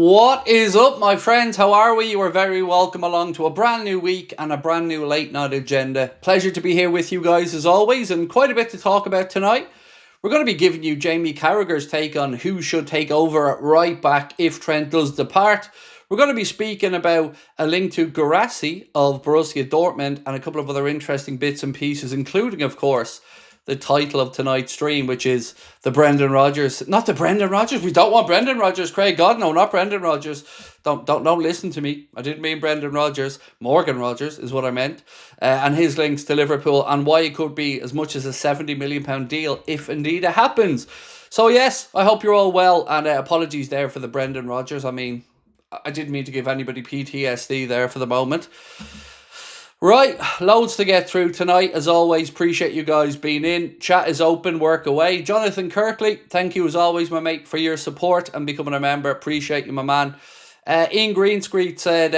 What is up, my friends? How are we? You are very welcome along to a brand new week and a brand new late night agenda. Pleasure to be here with you guys as always, and quite a bit to talk about tonight. We're going to be giving you Jamie Carragher's take on who should take over at right back if Trent does depart. We're going to be speaking about a link to GUIRASSY of Borussia Dortmund and a couple of other interesting bits and pieces, including, of course, the title of tonight's stream, which is the Brendan Rodgers. Not the Brendan Rodgers. We don't want Brendan Rodgers, Craig. God, no, not Brendan Rodgers. Don't listen to me. I didn't mean Brendan Rodgers. Morgan Rodgers is what I meant. And his links to Liverpool and why it could be as much as a £70 million deal if indeed it happens. So yes, I hope you're all well, and apologies there for the Brendan Rodgers. I mean, I didn't mean to give anybody PTSD there for the moment. Right, loads to get through tonight. As always, appreciate you guys being in. Chat is open, work away. Jonathan Kirkley, thank you as always, my mate, for your support and becoming a member. Appreciate you, my man. Ian Greenscreet said,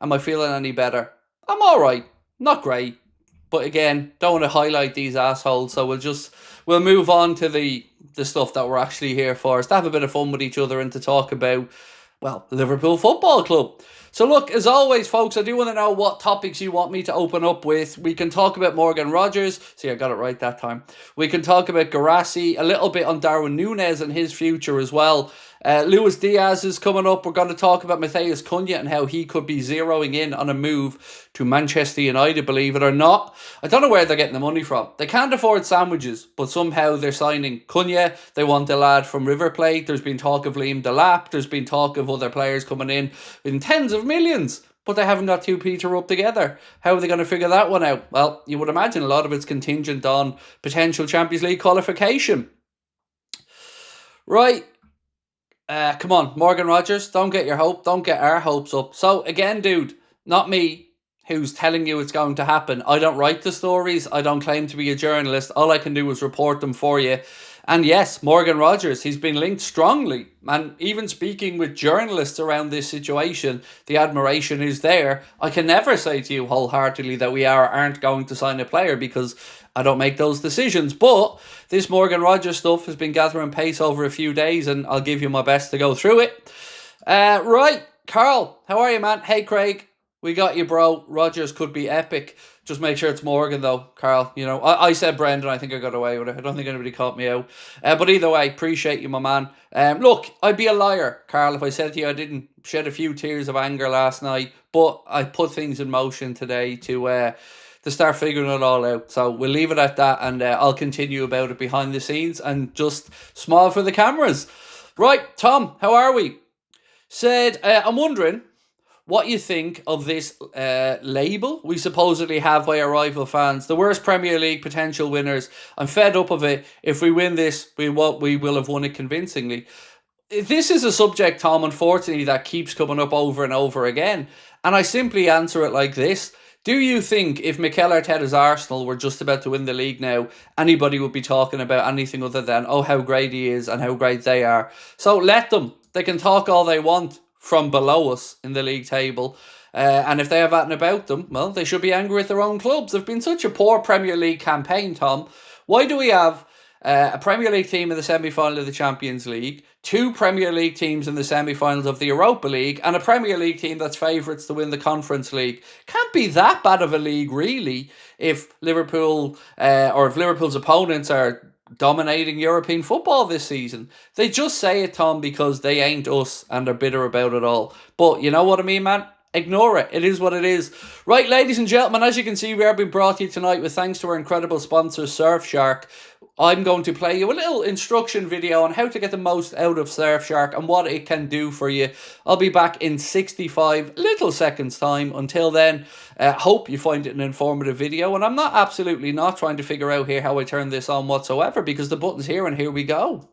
am I feeling any better? I'm alright, not great. But again, don't want to highlight these assholes, so we'll move on to the stuff that we're actually here for, is to have a bit of fun with each other and to talk about, well, Liverpool Football Club. So look, as always, folks, I do want to know what topics you want me to open up with. We can talk about Morgan Rodgers. See, I got it right that time. We can talk about GUIRASSY, a little bit on Darwin Núñez and his future as well. Luis Diaz is coming up. We're going to talk about Matheus Cunha and how he could be zeroing in on a move to Manchester United, believe it or not. I don't know where they're getting the money from. They can't afford sandwiches, but somehow they're signing Cunha. They want the lad from River Plate. There's been talk of Liam Delap. There's been talk of other players coming in tens of millions. But they haven't got 2p to rub together. How are they going to figure that one out? Well, you would imagine a lot of it's contingent on potential Champions League qualification. Right. Come on, Morgan Rodgers, don't get our hopes up. So again, dude, not me who's telling you it's going to happen. I don't write the stories. I don't claim to be a journalist. All I can do is report them for you. And yes, Morgan Rodgers, he's been linked strongly. And even speaking with journalists around this situation, the admiration is there. I can never say to you wholeheartedly that we aren't going to sign a player, because I don't make those decisions. But this Morgan Rodgers stuff has been gathering pace over a few days, and I'll give you my best to go through it. Right, Carl, how are you, man? Hey, Craig, we got you, bro. Rodgers could be epic. Just make sure it's Morgan, though, Carl. You know, I said Brendan. I think I got away with it. I don't think anybody caught me out. But either way, appreciate you, my man. Look, I'd be a liar, Carl, if I said to you I didn't shed a few tears of anger last night. But I put things in motion today to start figuring it all out. So we'll leave it at that, and I'll continue about it behind the scenes and just smile for the cameras. Right, Tom, how are we? Said, I'm wondering what you think of this label we supposedly have by our rival fans. The worst Premier League potential winners. I'm fed up of it. If we win this, we will have won it convincingly. This is a subject, Tom, unfortunately, that keeps coming up over and over again. And I simply answer it like this. Do you think if Mikel Arteta's Arsenal were just about to win the league now, anybody would be talking about anything other than, oh, how great he is and how great they are? So let them. They can talk all they want from below us in the league table. And if they have that about them, well, they should be angry with their own clubs. They've been such a poor Premier League campaign, Tom. Why do we have a Premier League team in the semi-final of the Champions League, 2 Premier League teams in the semi-finals of the Europa League, and a Premier League team that's favourites to win the Conference League? Can't be that bad of a league, really, if Liverpool or if Liverpool's opponents are dominating European football this season. They just say it, Tom, because they ain't us and are bitter about it all. But you know what I mean, man? Ignore it. It is what it is. Right, ladies and gentlemen, as you can see, we are being brought to you tonight with thanks to our incredible sponsor, Surfshark. I'm going to play you a little instruction video on how to get the most out of Surfshark and what it can do for you. I'll be back in 65 little seconds time. Until then, hope you find it an informative video. And I'm absolutely not trying to figure out here how I turn this on whatsoever, because the button's here and here we go.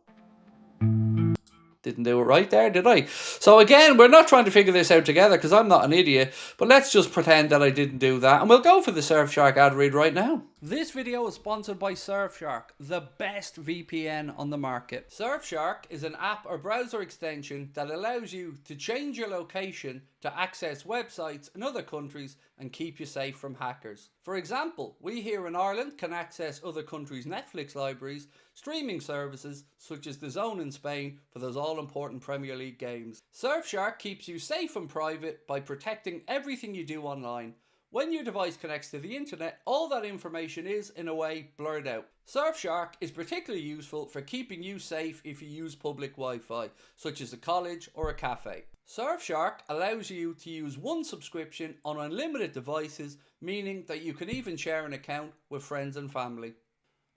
Didn't do it right there, did I? So again, we're not trying to figure this out together because I'm not an idiot. But let's just pretend that I didn't do that. And we'll go for the Surfshark ad read right now. This video is sponsored by Surfshark, the best VPN on the market. Surfshark is an app or browser extension that allows you to change your location to access websites in other countries and keep you safe from hackers. For example, we here in Ireland can access other countries' Netflix libraries, streaming services such as DAZN in Spain for those all-important Premier League games. Surfshark keeps you safe and private by protecting everything you do online. When your device connects to the internet, all that information is, in a way, blurred out. Surfshark is particularly useful for keeping you safe if you use public Wi-Fi, such as a college or a cafe. Surfshark allows you to use one subscription on unlimited devices, meaning that you can even share an account with friends and family.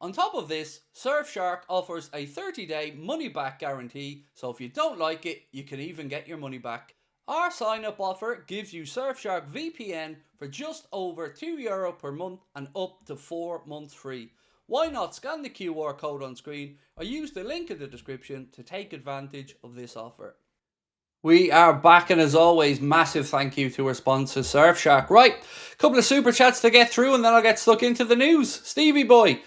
On top of this, Surfshark offers a 30-day money-back guarantee, so if you don't like it, you can even get your money back. Our sign-up offer gives you Surfshark VPN for just over €2 per month and up to 4 months free. Why not scan the QR code on screen or use the link in the description to take advantage of this offer. We are back, and as always, massive thank you to our sponsor Surfshark. Right, a couple of super chats to get through and then I'll get stuck into the news. Stevie boy,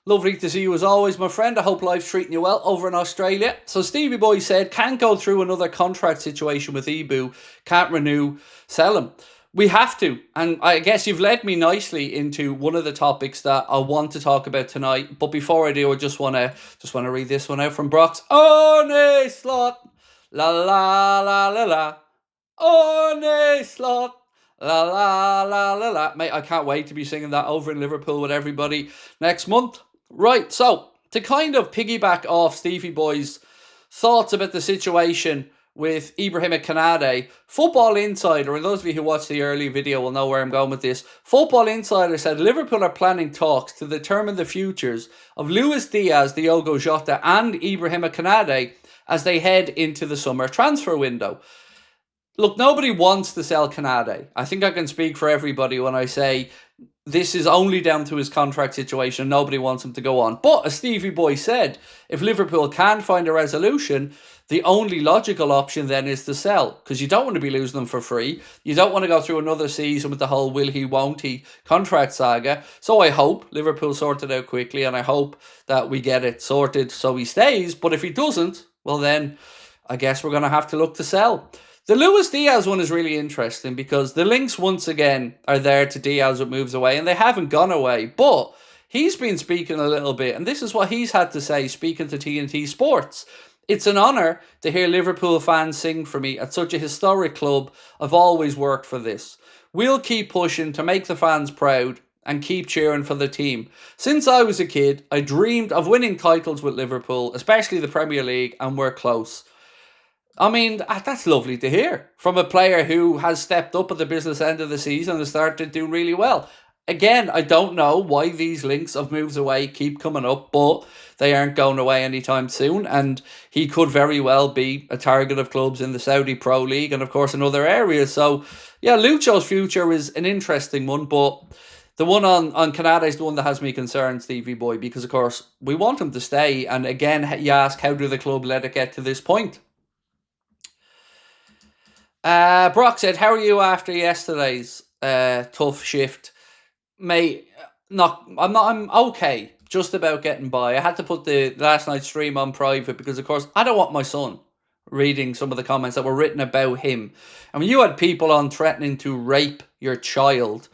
lovely to see you as always, my friend. I hope life's treating you well over in Australia. So Stevie boy said, can't go through another contract situation with Ibu, can't renew, sell him. We have to, and I guess you've led me nicely into one of the topics that I want to talk about tonight. But before I do, I just want to read this one out from Brock's Orne Slot. La la la la la. Orne Slot. La la la la la. Mate, I can't wait to be singing that over in Liverpool with everybody next month. Right, so to kind of piggyback off Stevie boy's thoughts about the situation with Ibrahima Konate, Football Insider, and those of you who watched the early video will know where I'm going with this. Football Insider said Liverpool are planning talks to determine the futures of Luis Diaz, Diogo Jota and Ibrahima Konate as they head into the summer transfer window. Look, nobody wants to sell Konate. I think I can speak for everybody when I say this is only down to his contract situation. Nobody wants him to go on. But as Stevie boy said, if Liverpool can find a resolution, the only logical option then is to sell, because you don't want to be losing them for free. You don't want to go through another season with the whole will he, won't he contract saga. So I hope Liverpool sort it out quickly, and I hope that we get it sorted so he stays. But if he doesn't, well then I guess we're going to have to look to sell. The Luis Diaz one is really interesting because the links once again are there to Diaz with moves away, and they haven't gone away. But he's been speaking a little bit, and this is what he's had to say speaking to TNT Sports. It's an honour to hear Liverpool fans sing for me at such a historic club. I've always worked for this. We'll keep pushing to make the fans proud and keep cheering for the team. Since I was a kid, I dreamed of winning titles with Liverpool, especially the Premier League, and we're close. I mean, that's lovely to hear from a player who has stepped up at the business end of the season and started doing really well. Again, I don't know why these links of moves away keep coming up, but they aren't going away anytime soon. And he could very well be a target of clubs in the Saudi Pro League and, of course, in other areas. So, yeah, Lucho's future is an interesting one, but the one on Konate is the one that has me concerned, Stevie boy, because, of course, we want him to stay. And again, you ask, how do the club let it get to this point? Brock said, how are you after yesterday's tough shift? Mate, I'm okay. Just about getting by. I had to put the last night's stream on private because, of course, I don't want my son reading some of the comments that were written about him. I mean, you had people on threatening to rape your child.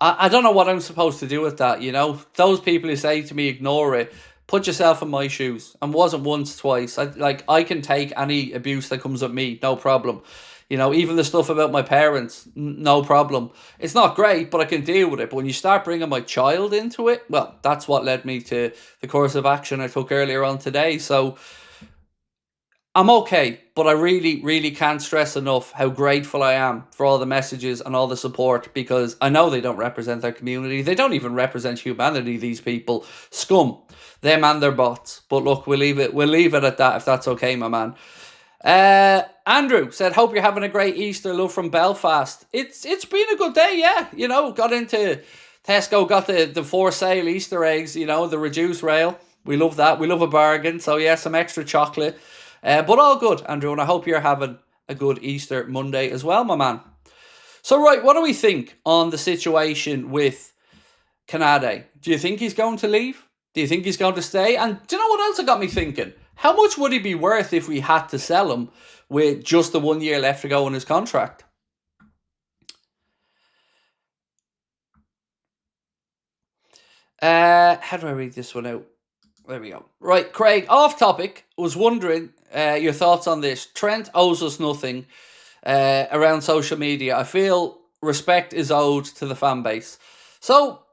I don't know what I'm supposed to do with that, you know? Those people who say to me, ignore it. Put yourself in my shoes. And wasn't once, twice. I can take any abuse that comes at me, no problem. You know, even the stuff about my parents, no problem. It's not great, but I can deal with it. But when you start bringing my child into it, well, that's what led me to the course of action I took earlier on today. So I'm okay, but I really, really can't stress enough how grateful I am for all the messages and all the support, because I know they don't represent their community. They don't even represent humanity, these people. Scum. Them and their bots. But look, we'll leave it at that if that's okay, my man. Andrew said, hope you're having a great Easter. Love from Belfast. It's been a good day, yeah. You know, got into Tesco, got the for sale Easter eggs, you know, the reduced rail. We love that. We love a bargain. So yeah, some extra chocolate. But all good, Andrew, and I hope you're having a good Easter Monday as well, my man. So right, what do we think on the situation with Canade. Do you think he's going to leave? Do you think he's going to stay? And do you know what else it got me thinking? How much would he be worth if we had to sell him with just the 1 year left to go in his contract? How do I read this one out? There we go. Right, Craig, off topic, was wondering your thoughts on this. Trent owes us nothing around social media. I feel respect is owed to the fan base. So,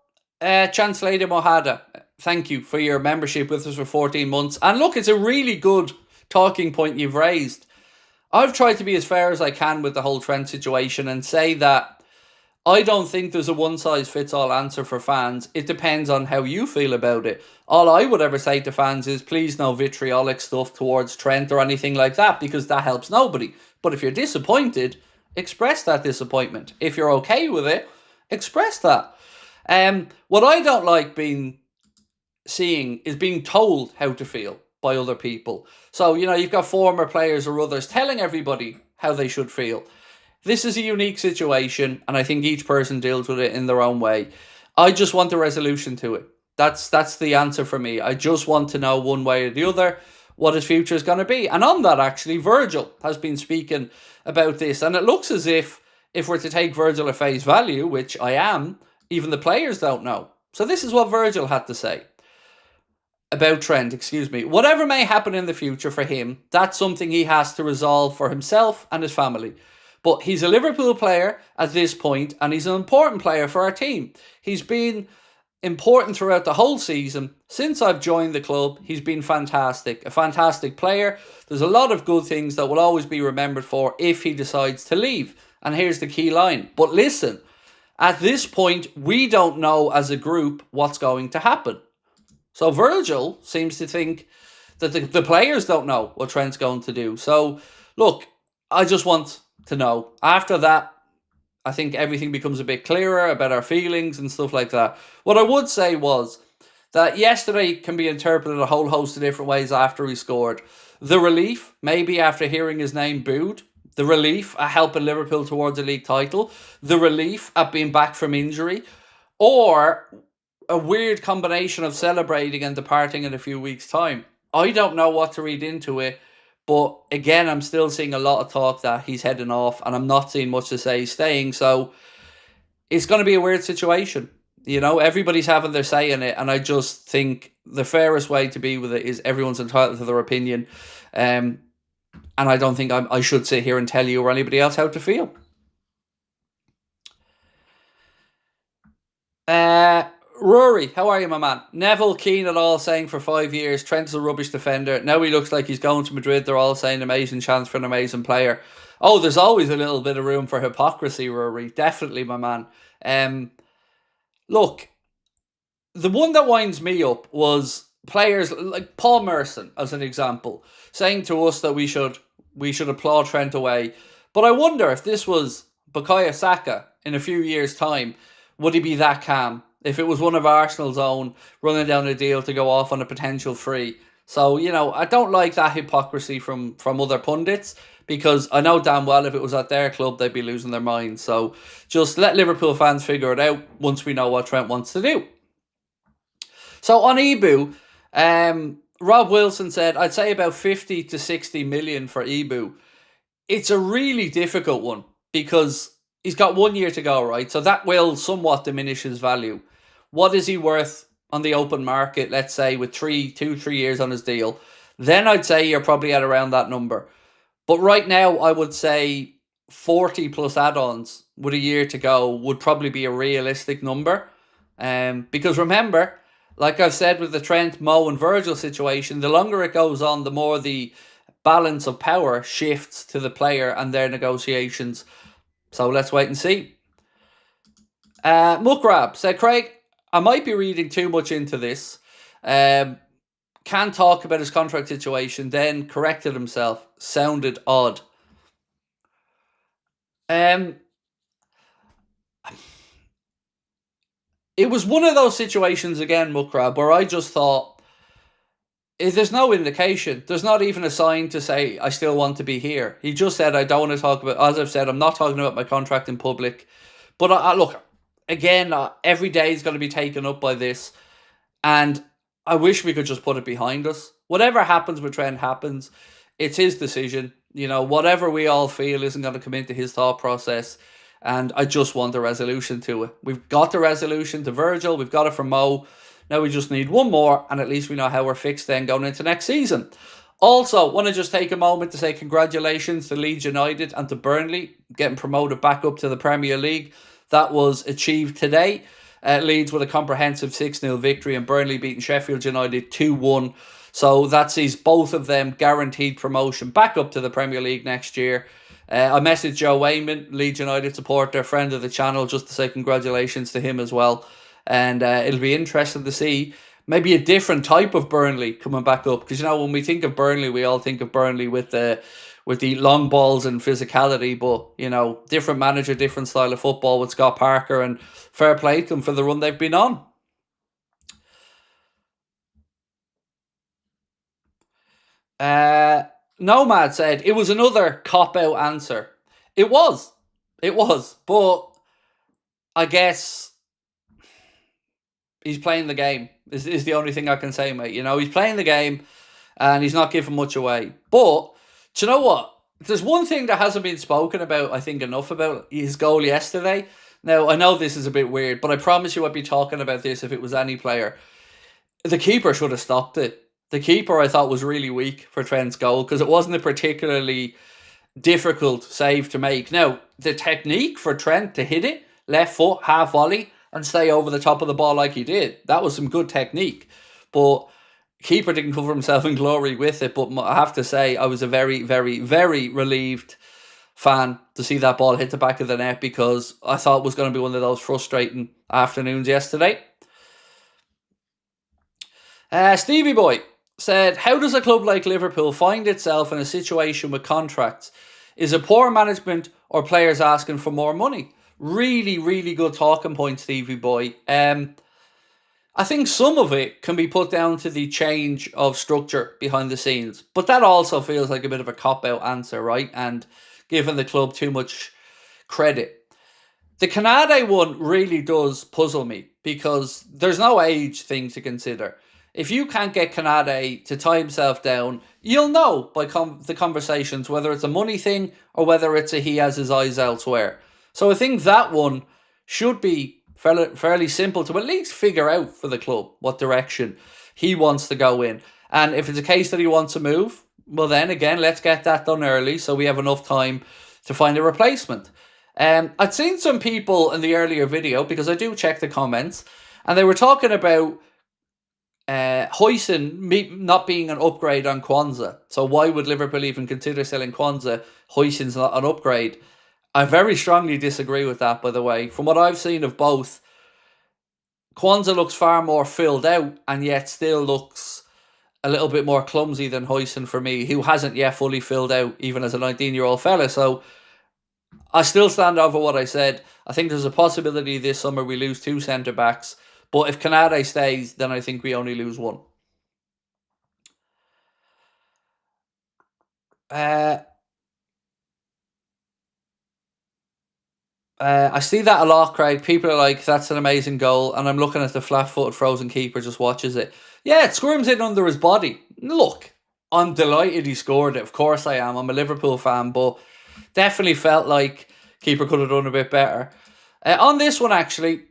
Chancellor Mohada, thank you for your membership with us for 14 months. And look, it's a really good talking point you've raised. I've tried to be as fair as I can with the whole Trent situation and say that I don't think there's a one-size-fits-all answer for fans. It depends on how you feel about it. All I would ever say to fans is, please no vitriolic stuff towards Trent or anything like that, because that helps nobody. But if you're disappointed, express that disappointment. If you're okay with it, express that. What I don't like seeing is being told how to feel by other people. So, you've got former players or others telling everybody how they should feel. This is a unique situation, and I think each person deals with it in their own way. I just want a resolution to it. That's the answer for me. I just want to know one way or the other what his future is going to be. And on that, actually, Virgil has been speaking about this, and it looks as if we're to take Virgil at face value, which I am, even the players don't know. So this is what Virgil had to say about Trent, Whatever may happen in the future for him, that's something he has to resolve for himself and his family. But he's a Liverpool player at this point, and he's an important player for our team. He's been important throughout the whole season. Since I've joined the club, he's been fantastic. A fantastic player. There's a lot of good things that will always be remembered for if he decides to leave. And here's the key line. But listen, at this point, we don't know as a group what's going to happen. So Virgil seems to think that the players don't know what Trent's going to do. So, look, I just want to know. After that, I think everything becomes a bit clearer about our feelings and stuff like that. What I would say was that yesterday can be interpreted a whole host of different ways after he scored. The relief, maybe after hearing his name booed. The relief at helping Liverpool towards a league title. The relief at being back from injury. Or a weird combination of celebrating and departing in a few weeks' time. I don't know what to read into it. But again, I'm still seeing a lot of talk that he's heading off, and I'm not seeing much to say he's staying. So it's going to be a weird situation. Everybody's having their say in it, and I just think the fairest way to be with it is everyone's entitled to their opinion. And I don't think I should sit here and tell you or anybody else how to feel. Rory, how are you, my man? Neville keen at all, saying for 5 years, Trent's a rubbish defender. Now he looks like he's going to Madrid. They're all saying amazing chance for an amazing player. Oh, there's always a little bit of room for hypocrisy, Rory. Definitely, my man. Look, the one that winds me up was players like Paul Merson, as an example, saying to us that we should applaud Trent away. But I wonder if this was Bukayo Saka in a few years' time, would he be that calm? If it was one of Arsenal's own running down a deal to go off on a potential free. So, I don't like that hypocrisy from other pundits, because I know damn well if it was at their club, they'd be losing their minds. So just let Liverpool fans figure it out once we know what Trent wants to do. So on Ibu, Rob Wilson said, I'd say about 50 to 60 million for Ibu. It's a really difficult one because he's got 1 year to go, right? So that will somewhat diminish his value. What is he worth on the open market, let's say, with 3 years on his deal? Then I'd say you're probably at around that number. But right now, I would say 40 plus add-ons with a year to go would probably be a realistic number. Because remember, like I've said with the Trent, Mo and Virgil situation, the longer it goes on, the more the balance of power shifts to the player and their negotiations. So let's wait and see. Muckrab said, Craig, I might be reading too much into this. Can't talk about his contract situation, then corrected himself. Sounded odd. It was one of those situations again, Muckrab, where I just thought, there's no indication. There's not even a sign to say, I still want to be here. He just said, I don't want to talk about, as I've said, I'm not talking about my contract in public. But look, again, every day is going to be taken up by this. And I wish we could just put it behind us. Whatever happens with Trent happens. It's his decision. Whatever we all feel isn't going to come into his thought process. And I just want a resolution to it. We've got the resolution to Virgil. We've got it from Mo. Now we just need one more. And at least we know how we're fixed then going into next season. Also, want to just take a moment to say congratulations to Leeds United and to Burnley getting promoted back up to the Premier League. That was achieved today. Leeds with a comprehensive 6-0 victory and Burnley beating Sheffield United 2-1. So that sees both of them guaranteed promotion back up to the Premier League next year. I messaged Joe Wayman, Leeds United supporter, friend of the channel, just to say congratulations to him as well. And it'll be interesting to see maybe a different type of Burnley coming back up. Because, when we think of Burnley, we all think of Burnley with the long balls and physicality. But, different manager, different style of football with Scott Parker. And fair play to them for the run they've been on. Nomad said, it was another cop-out answer. It was. But I guess he's playing the game. Is the only thing I can say, mate. He's playing the game and he's not giving much away. But, do you know what? There's one thing that hasn't been spoken about, I think, enough about his goal yesterday. Now, I know this is a bit weird, but I promise you I'd be talking about this if it was any player. The keeper should have stopped it. The keeper, I thought, was really weak for Trent's goal because it wasn't a particularly difficult save to make. Now, the technique for Trent to hit it, left foot, half volley, and stay over the top of the ball like he did, that was some good technique. But keeper didn't cover himself in glory with it. But I have to say, I was a very, very, very relieved fan to see that ball hit the back of the net because I thought it was going to be one of those frustrating afternoons yesterday. Stevie Boy said, how does a club like Liverpool find itself in a situation with contracts? Is it poor management or players asking for more money? Really, really good talking point, Stevie Boy. I think some of it can be put down to the change of structure behind the scenes. But that also feels like a bit of a cop-out answer, right? And giving the club too much credit. The Canade one really does puzzle me because there's no age thing to consider. If you can't get Canade to tie himself down, you'll know by the conversations whether it's a money thing or whether it's he has his eyes elsewhere. So I think that one should be fairly simple to at least figure out for the club what direction he wants to go in. And if it's a case that he wants to move, well then again, let's get that done early so we have enough time to find a replacement. I'd seen some people in the earlier video, because I do check the comments, and they were talking about Huijsen not being an upgrade on Kwanzaa. So why would Liverpool even consider selling Kwanzaa? Huijsen's not an upgrade. I very strongly disagree with that, by the way. From what I've seen of both, Kwanzaa looks far more filled out and yet still looks a little bit more clumsy than Huijsen for me, who hasn't yet fully filled out, even as a 19-year-old fella. So I still stand over what I said. I think there's a possibility this summer we lose 2 centre-backs. But if Canade stays, then I think we only lose 1. I see that a lot, Craig. People are like, that's an amazing goal. And I'm looking at the flat-footed frozen keeper just watches it. Yeah, it squirms in under his body. Look, I'm delighted he scored it. Of course I am. I'm a Liverpool fan. But definitely felt like keeper could have done a bit better. On this one, actually,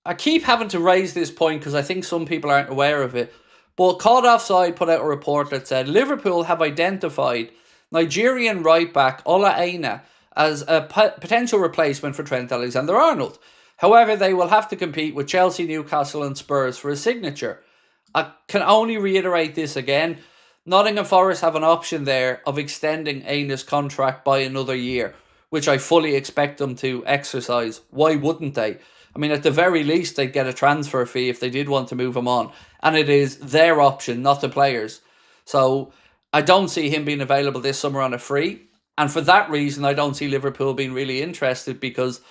I keep having to raise this point because I think some people aren't aware of it. But Caught Offside put out a report that said Liverpool have identified Nigerian right-back Ola Aina as a potential replacement for Trent Alexander-Arnold. However, they will have to compete with Chelsea, Newcastle and Spurs for his signature. I can only reiterate this again. Nottingham Forest have an option there of extending Aina's contract by another year, which I fully expect them to exercise. Why wouldn't they? I mean, at the very least, they'd get a transfer fee if they did want to move him on. And it is their option, not the players. So I don't see him being available this summer on a free. And for that reason, I don't see Liverpool being really interested, because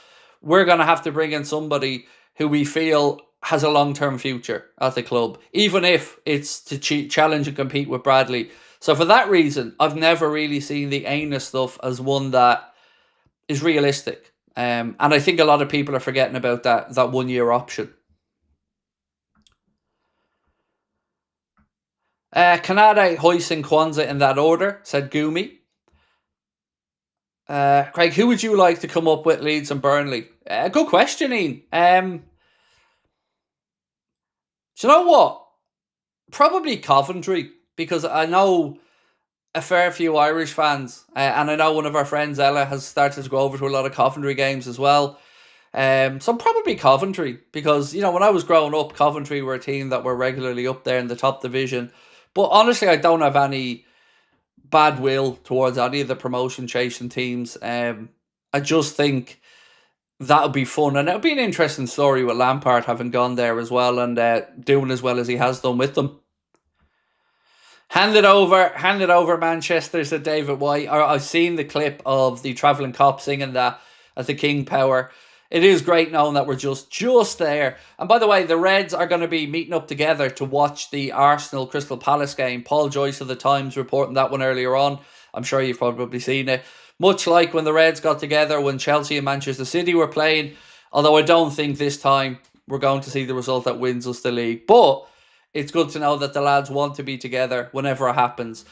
we're going to have to bring in somebody who we feel has a long-term future at the club, even if it's to challenge and compete with Bradley. So for that reason, I've never really seen the Aina stuff as one that is realistic. And I think a lot of people are forgetting about that 1 year option. Canada, Hoyson, Kwanzaa in that order, said Gumi. Craig, who would you like to come up with Leeds and Burnley? Good question, Ian. Do you know what? Probably Coventry, because I know a fair few Irish fans, and I know one of our friends, Ella, has started to go over to a lot of Coventry games as well. So probably Coventry, because, when I was growing up, Coventry were a team that were regularly up there in the top division. But honestly, I don't have any bad will towards any of the promotion chasing teams. I just think that would be fun, and it would be an interesting story with Lampard having gone there as well and doing as well as he has done with them. Hand it over, Manchester, said David White. I've seen the clip of the travelling cop singing that at the King Power. It is great knowing that we're just there. And by the way, the Reds are going to be meeting up together to watch the Arsenal Crystal Palace game. Paul Joyce of the Times reporting that one earlier on. I'm sure you've probably seen it. Much like when the Reds got together when Chelsea and Manchester City were playing. Although I don't think this time we're going to see the result that wins us the league. But it's good to know that the lads want to be together whenever it happens.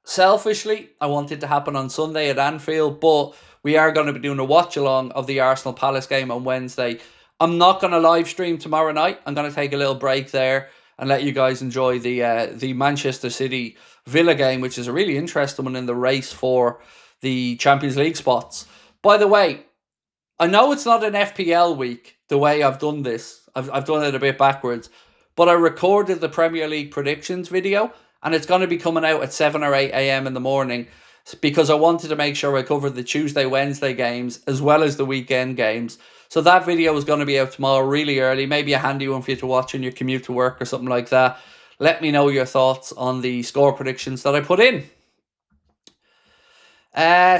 Selfishly, I want it to happen on Sunday at Anfield, but we are going to be doing a watch-along of the Arsenal Palace game on Wednesday. I'm not going to live stream tomorrow night. I'm going to take a little break there and let you guys enjoy the Manchester City Villa game, which is a really interesting one in the race for the Champions League spots. By the way, I know it's not an FPL week the way I've done this. I've done it a bit backwards. But I recorded the Premier League predictions video, and it's going to be coming out at 7 or 8 a.m. in the morning because I wanted to make sure I covered the Tuesday, Wednesday games as well as the weekend games. So that video is going to be out tomorrow really early, maybe a handy one for you to watch on your commute to work or something like that. Let me know your thoughts on the score predictions that I put in.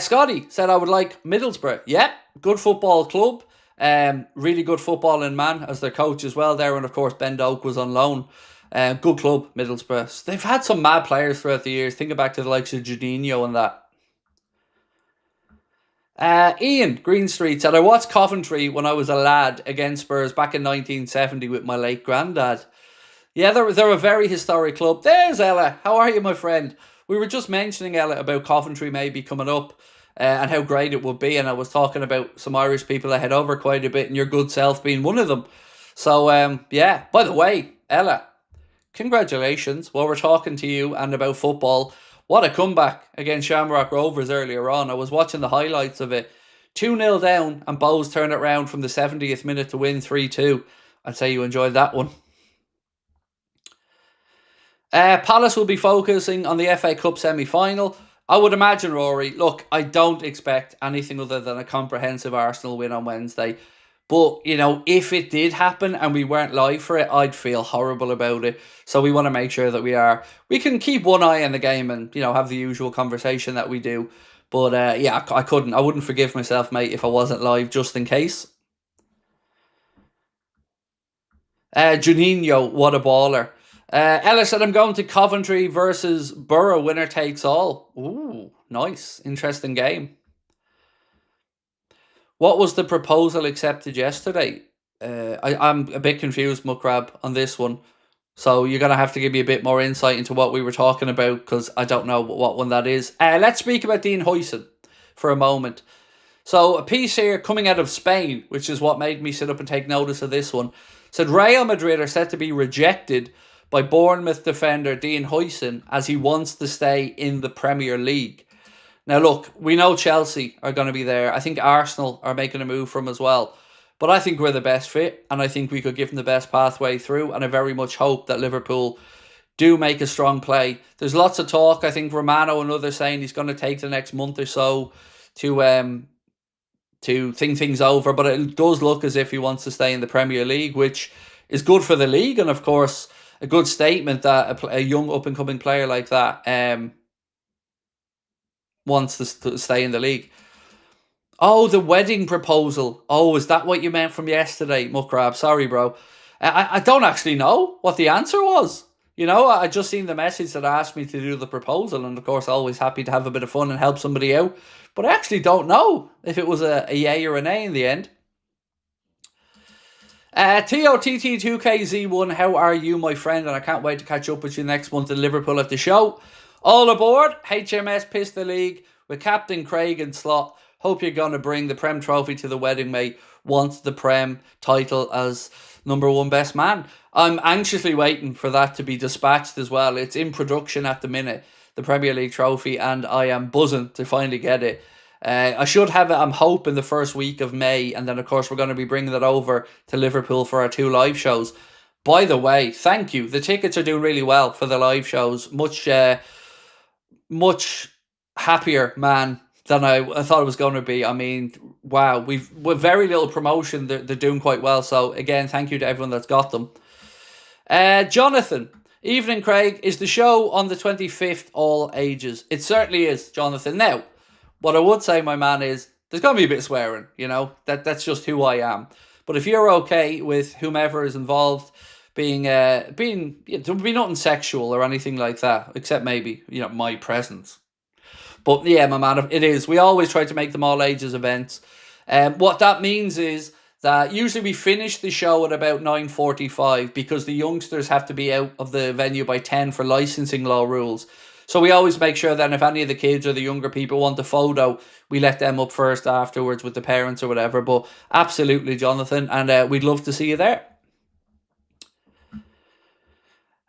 Scotty said I would like Middlesbrough. Yeah, good football club. Really good footballing man as their coach as well there, and of course Ben Doak was on loan. Good club, Middlesbrough. They've had some mad players throughout the years. Think back to the likes of Jorginho and that. Ian Greenstreet said I watched Coventry when I was a lad against Spurs back in 1970 with my late granddad. Yeah, they're a very historic club. There's Ella. How are you, my friend? We were just mentioning, Ella, about Coventry maybe coming up. And how great it would be. And I was talking about some Irish people that head over quite a bit, and your good self being one of them. So, yeah. By the way, Ella, congratulations. While we're talking to you and about football, what a comeback against Shamrock Rovers earlier on. I was watching the highlights of it. 2-0 down, and Bowes turned it around from the 70th minute to win 3-2. I'd say you enjoyed that one. Palace will be focusing on the FA Cup semi-final. I would imagine, Rory, look, I don't expect anything other than a comprehensive Arsenal win on Wednesday. But, if it did happen and we weren't live for it, I'd feel horrible about it. So we want to make sure that we are. We can keep one eye on the game and, have the usual conversation that we do. But, yeah, I couldn't. I wouldn't forgive myself, mate, if I wasn't live just in case. Juninho, what a baller. Ella said, I'm going to Coventry versus Borough, winner takes all. Ooh, nice. Interesting game. What was the proposal accepted yesterday? I'm a bit confused, Muckrab, on this one. So you're going to have to give me a bit more insight into what we were talking about because I don't know what one that is. Let's speak about Dean Huijsen for a moment. So a piece here coming out of Spain, which is what made me sit up and take notice of this one, said Real Madrid are set to be rejected by Bournemouth defender Dean Huijsen as he wants to stay in the Premier League. Now look, we know Chelsea are going to be there. I think Arsenal are making a move from as well. But I think we're the best fit and I think we could give them the best pathway through, and I very much hope that Liverpool do make a strong play. There's lots of talk. I think Romano and others saying he's going to take the next month or so to think things over, but it does look as if he wants to stay in the Premier League, which is good for the league and of course a good statement that a young up-and-coming player like that wants to stay in the league. Oh, the wedding proposal. Oh, is that what you meant from yesterday, Muckrab? Sorry, bro. I don't actually know what the answer was. You know, I just seen the message that asked me to do the proposal, and of course, always happy to have a bit of fun and help somebody out. But I actually don't know if it was a yay or a nay in the end. TOTT2KZ1, how are you, my friend? And I can't wait to catch up with you next month in Liverpool at the show. All aboard, HMS Pista League with Captain Craig in slot. Hope you're going to bring the Prem trophy to the wedding, mate. Want the Prem title as #1 best man. I'm anxiously waiting for that to be dispatched as well. It's in production at the minute, the Premier League trophy, and I am buzzing to finally get it. I should have it, I'm hoping, the first week of May, and then of course we're going to be bringing that over to Liverpool for our 2 live shows. By the way, thank you. The tickets are doing really well for the live shows. Much happier, man, than I thought it was going to be. I mean, wow, with very little promotion, they're doing quite well. So again, thank you to everyone that's got them. Jonathan, evening, Craig. Is the show on the 25th all ages? It certainly is, Jonathan. Now, what I would say, my man, is there's going to be a bit of swearing, you know. That's just who I am. But if you're okay with whomever is involved being there would be nothing sexual or anything like that, except maybe, you know, my presence. But yeah, my man, it is. We always try to make them all ages events. What that means is that usually we finish the show at about 9:45 because the youngsters have to be out of the venue by 10 for licensing law rules. So we always make sure that if any of the kids or the younger people want a photo, we let them up first afterwards with the parents or whatever. But absolutely, Jonathan, and we'd love to see you there.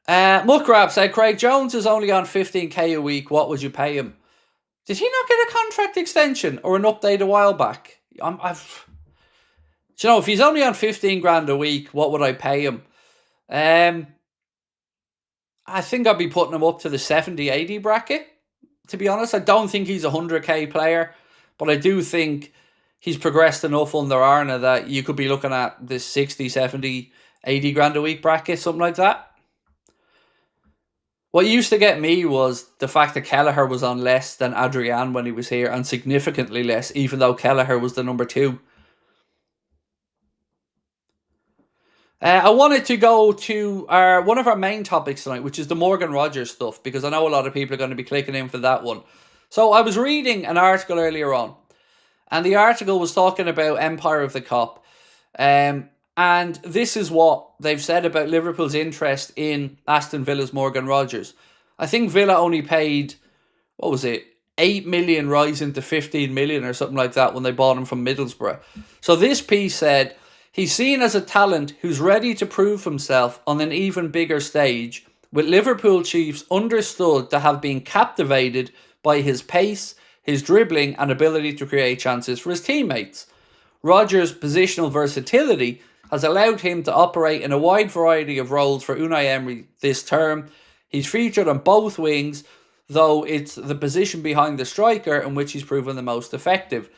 Muckrab said, Craig Jones is only on 15k a week. What would you pay him? Did he not get a contract extension or an update a while back? Do you know, if he's only on 15 grand a week, what would I pay him? I think I'd be putting him up to the 70-80 bracket, to be honest. I don't think he's a 100k player, but I do think he's progressed enough under Arna that you could be looking at this 60, 70, 80 grand a week bracket, something like that. What used to get me was the fact that Kelleher was on less than Adrian when he was here, and significantly less, even though Kelleher was the number 2. I wanted to go to one of our main topics tonight, which is the Morgan Rogers stuff, because I know a lot of people are going to be clicking in for that one. So I was reading an article earlier on, and the article was talking about Empire of the Cop. And this is what they've said about Liverpool's interest in Aston Villa's Morgan Rogers. I think Villa only paid, 8 million rising to 15 million or something like that when they bought him from Middlesbrough. So this piece said, he's seen as a talent who's ready to prove himself on an even bigger stage, with Liverpool chiefs understood to have been captivated by his pace, his dribbling and ability to create chances for his teammates. Rogers' positional versatility has allowed him to operate in a wide variety of roles for Unai Emery this term. He's featured on both wings, though it's the position behind the striker in which he's proven the most effective.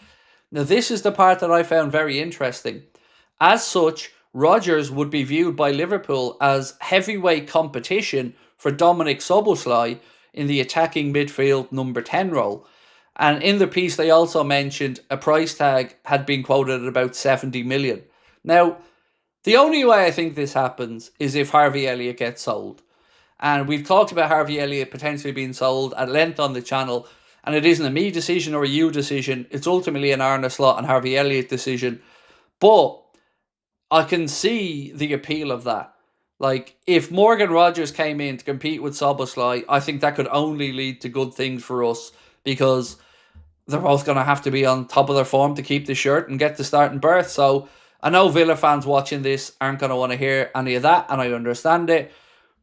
Now, this is the part that I found very interesting. As such, Rogers would be viewed by Liverpool as heavyweight competition for Dominic Szoboszlai in the attacking midfield number 10 role. And in the piece, they also mentioned a price tag had been quoted at about 70 million. Now, the only way I think this happens is if Harvey Elliott gets sold. And we've talked about Harvey Elliott potentially being sold at length on the channel, and it isn't a me decision or a you decision. It's ultimately an Arne Slot and Harvey Elliott decision. But I can see the appeal of that. Like, if Morgan Rogers came in to compete with Szoboszlai, I think that could only lead to good things for us, because they're both going to have to be on top of their form to keep the shirt and get the starting berth. So I know Villa fans watching this aren't going to want to hear any of that, and I understand it.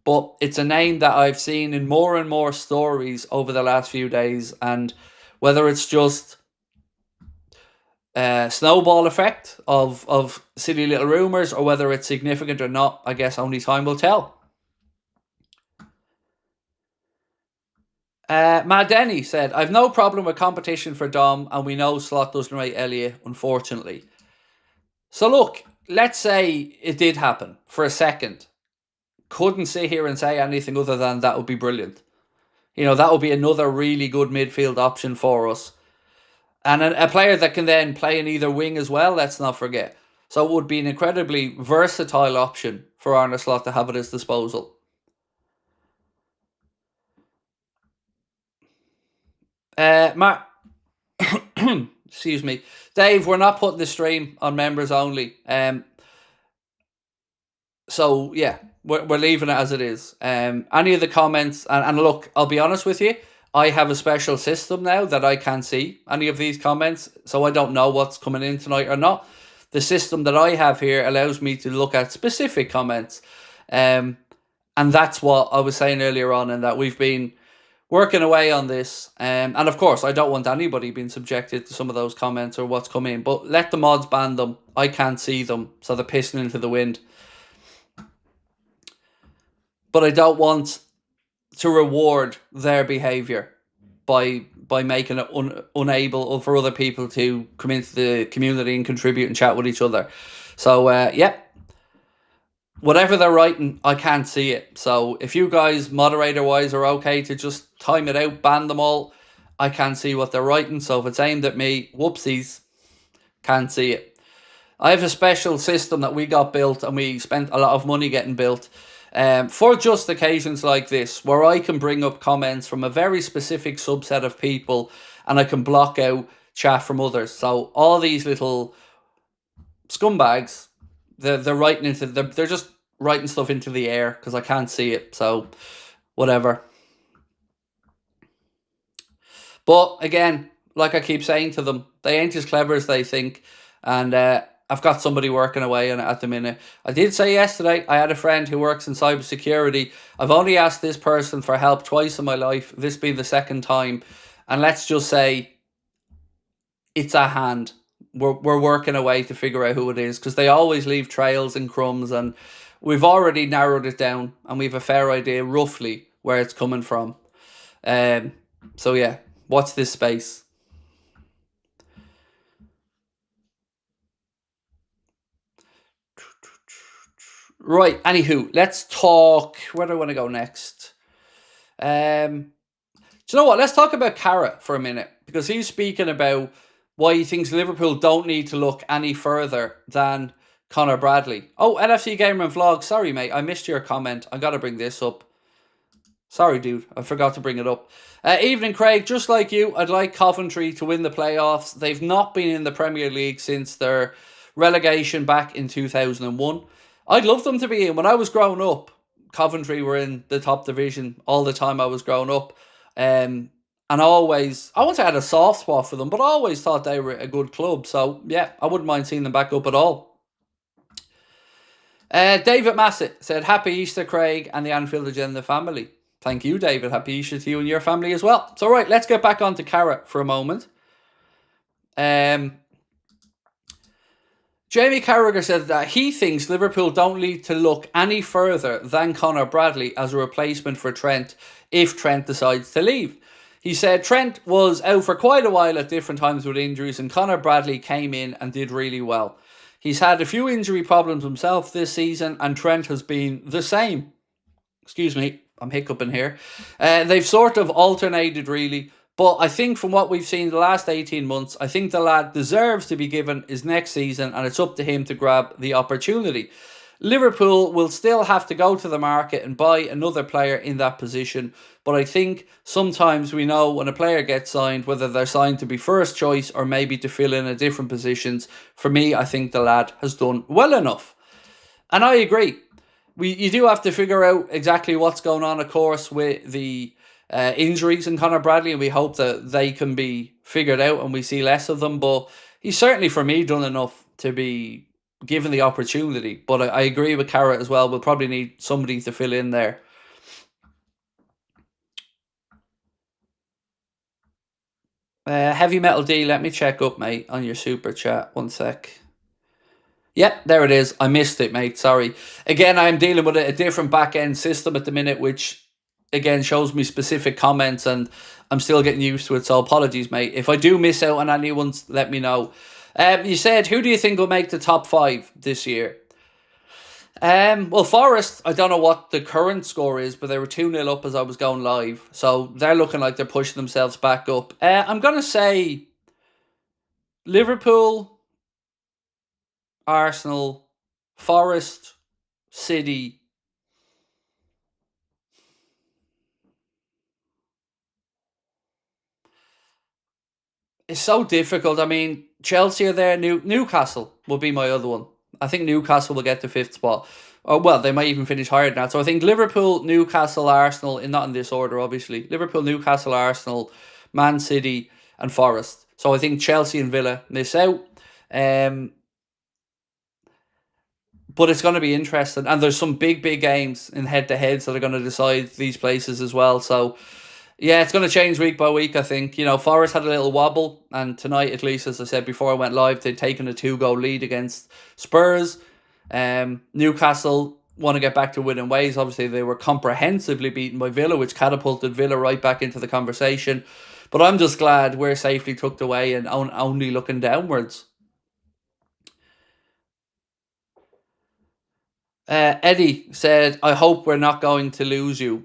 But it's a name that I've seen in more and more stories over the last few days, and whether it's just snowball effect of silly little rumours, or whether it's significant or not, I guess only time will tell. Matt Denny said, I've no problem with competition for Dom, and we know Slot doesn't rate Elliott, unfortunately. So look, let's say it did happen for a second. Couldn't sit here and say anything other than that would be brilliant. You know, that would be another really good midfield option for us. And a player that can then play in either wing as well, let's not forget. So it would be an incredibly versatile option for Arne Slot to have at his disposal. Mark, excuse me, Dave. We're not putting the stream on members only. So yeah, we're leaving it as it is. Any of the comments, and look, I'll be honest with you. I have a special system now that I can't see any of these comments, so I don't know what's coming in tonight or not. The system that I have here allows me to look at specific comments, and that's what I was saying earlier on, and that we've been working away on this. And of course, I don't want anybody being subjected to some of those comments or what's come in, but let the mods ban them. I can't see them, so they're pissing into the wind. But I don't want to reward their behaviour by making it unable for other people to come into the community and contribute and chat with each other. So yeah, whatever they're writing, I can't see it. So if you guys, moderator wise, are okay to just time it out, ban them all, I can't see what they're writing. So if it's aimed at me, whoopsies, can't see it. I have a special system that we got built, and we spent a lot of money getting built, for just occasions like this, where I can bring up comments from a very specific subset of people, and I can block out chat from others. So all these little scumbags, they're writing into they're just writing stuff into the air because I can't see it. So whatever. But again, like I keep saying to them, they ain't as clever as they think, and I've got somebody working away on it at the minute. I did say yesterday I had a friend who works in cybersecurity. I've only asked this person for help twice in my life, this being the second time, and let's just say it's a hand. We're working away to figure out who it is, because they always leave trails and crumbs, and we've already narrowed it down, and we've a fair idea roughly where it's coming from. So yeah, watch this space. Right, anywho, let's talk. Where do I want to go next? Do you know what? Let's talk about Carrot for a minute, because he's speaking about why he thinks Liverpool don't need to look any further than Connor Bradley. Oh, LFC Gamer and Vlog. Sorry, mate. I missed your comment. I got to bring this up. Sorry, dude. I forgot to bring it up. Evening, Craig. Just like you, I'd like Coventry to win the playoffs. They've not been in the Premier League since their relegation back in 2001. I'd love them to be in. When I was growing up, Coventry were in the top division all the time I was growing up. And always, I won't say I had a soft spot for them, but I always thought they were a good club. So, yeah, I wouldn't mind seeing them back up at all. David Massett said, Happy Easter, Craig, and the Anfield Agenda family. Thank you, David. Happy Easter to you and your family as well. So, right, let's get back on to Carrot for a moment. Jamie Carragher said that he thinks Liverpool don't need to look any further than Connor Bradley as a replacement for Trent if Trent decides to leave. He said Trent was out for quite a while at different times with injuries, and Connor Bradley came in and did really well. He's had a few injury problems himself this season, and Trent has been the same. Excuse me, I'm hiccuping here. They've sort of alternated, really. But I think from what we've seen the last 18 months, I think the lad deserves to be given his next season, and it's up to him to grab the opportunity. Liverpool will still have to go to the market and buy another player in that position, but I think sometimes we know when a player gets signed, whether they're signed to be first choice or maybe to fill in at different positions. For me, I think the lad has done well enough. And I agree. You do have to figure out exactly what's going on, of course, with the injuries in Connor Bradley, and we hope that they can be figured out and we see less of them. But he's certainly, for me, done enough to be given the opportunity. But I agree with Carrot as well. We'll probably need somebody to fill in there. Heavy Metal D, let me check up, mate, on your super chat. One sec. Yep, there it is. I missed it, mate. Sorry. Again, I'm dealing with a different back-end system at the minute, which, again, shows me specific comments, and I'm still getting used to it, so apologies, mate. If I do miss out on anyone's, let me know. You said, who do you think will make the top 5 this year? Well, Forest, I don't know what the current score is, but they were 2-0 up as I was going live. So they're looking like they're pushing themselves back up. I'm going to say Liverpool, Arsenal, Forest, City. It's so difficult. I mean, Chelsea are there. Newcastle will be my other one. I think Newcastle will get the fifth spot. Oh, well, they might even finish higher than that. So I think Liverpool, Newcastle, Arsenal, not in this order, obviously. Liverpool, Newcastle, Arsenal, Man City, and Forest. So I think Chelsea and Villa miss out. But it's going to be interesting. And there's some big games in head-to-heads that are going to decide these places as well. So, yeah, it's going to change week by week, I think. You know, Forest had a little wobble. And tonight, at least, as I said before I went live, they'd taken a 2-goal lead against Spurs. Newcastle want to get back to winning ways. Obviously, they were comprehensively beaten by Villa, which catapulted Villa right back into the conversation. But I'm just glad we're safely tucked away and only looking downwards. Eddie said, I hope we're not going to lose you.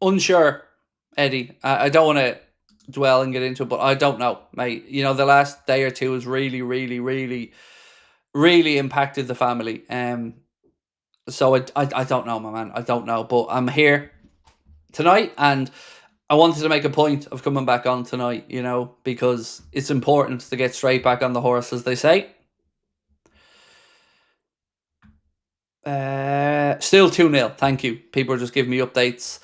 Unsure, Eddie. I don't want to dwell and get into it, but I don't know, mate. You know, the last day or two has really, really, really, really impacted the family. So I don't know, my man. I don't know. But I'm here tonight, and I wanted to make a point of coming back on tonight, you know, because it's important to get straight back on the horse, as they say. Still 2-0. Thank you. People are just giving me updates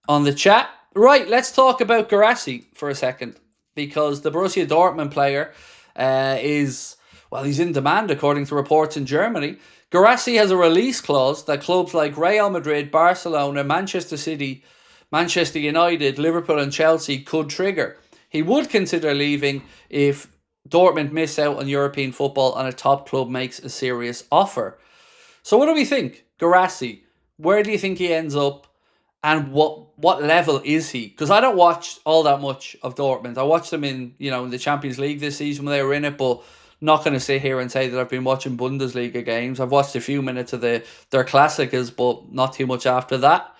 on the chat. Right, let's talk about GUIRASSY for a second, because the Borussia Dortmund player he's in demand according to reports in Germany. GUIRASSY has a release clause that clubs like Real Madrid, Barcelona, Manchester City, Manchester United, Liverpool and Chelsea could trigger. He would consider leaving if Dortmund miss out on European football and a top club makes a serious offer. So what do we think? GUIRASSY, where do you think he ends up? And what level is he? Because I don't watch all that much of Dortmund. I watched them in the Champions League this season when they were in it, but not going to sit here and say that I've been watching Bundesliga games. I've watched a few minutes of their Classicas, but not too much after that.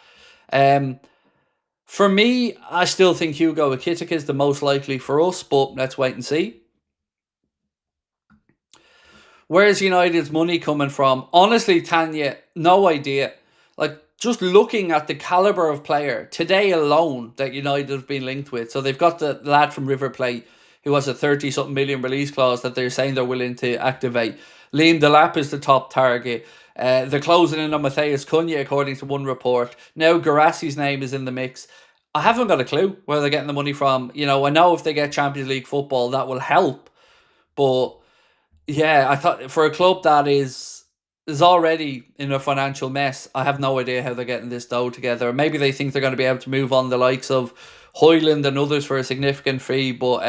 For me, I still think Hugo Ekitike is the most likely for us, but let's wait and see. Where's United's money coming from? Honestly, Tanya, no idea. Like, just looking at the calibre of player today alone that United have been linked with. So they've got the lad from River Plate who has a 30-something million release clause that they're saying they're willing to activate. Liam Delap is the top target. They're closing in on Matthias Cunha, according to one report. Now GUIRASSY's name is in the mix. I haven't got a clue where they're getting the money from. You know, I know if they get Champions League football, that will help. But yeah, I thought for a club that is already in a financial mess, I have no idea how they're getting this dough together. Maybe they think they're going to be able to move on the likes of Højlund and others for a significant fee, but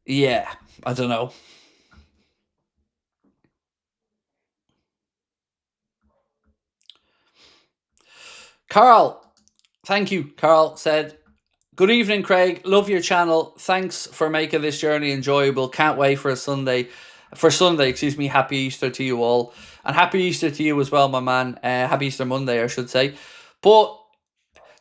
yeah, I don't know. Carl, thank you. Carl said, good evening, Craig. Love your channel. Thanks for making this journey enjoyable. Can't wait for Sunday. Happy Easter to you all. And happy Easter to you as well, my man. Happy Easter Monday, I should say. But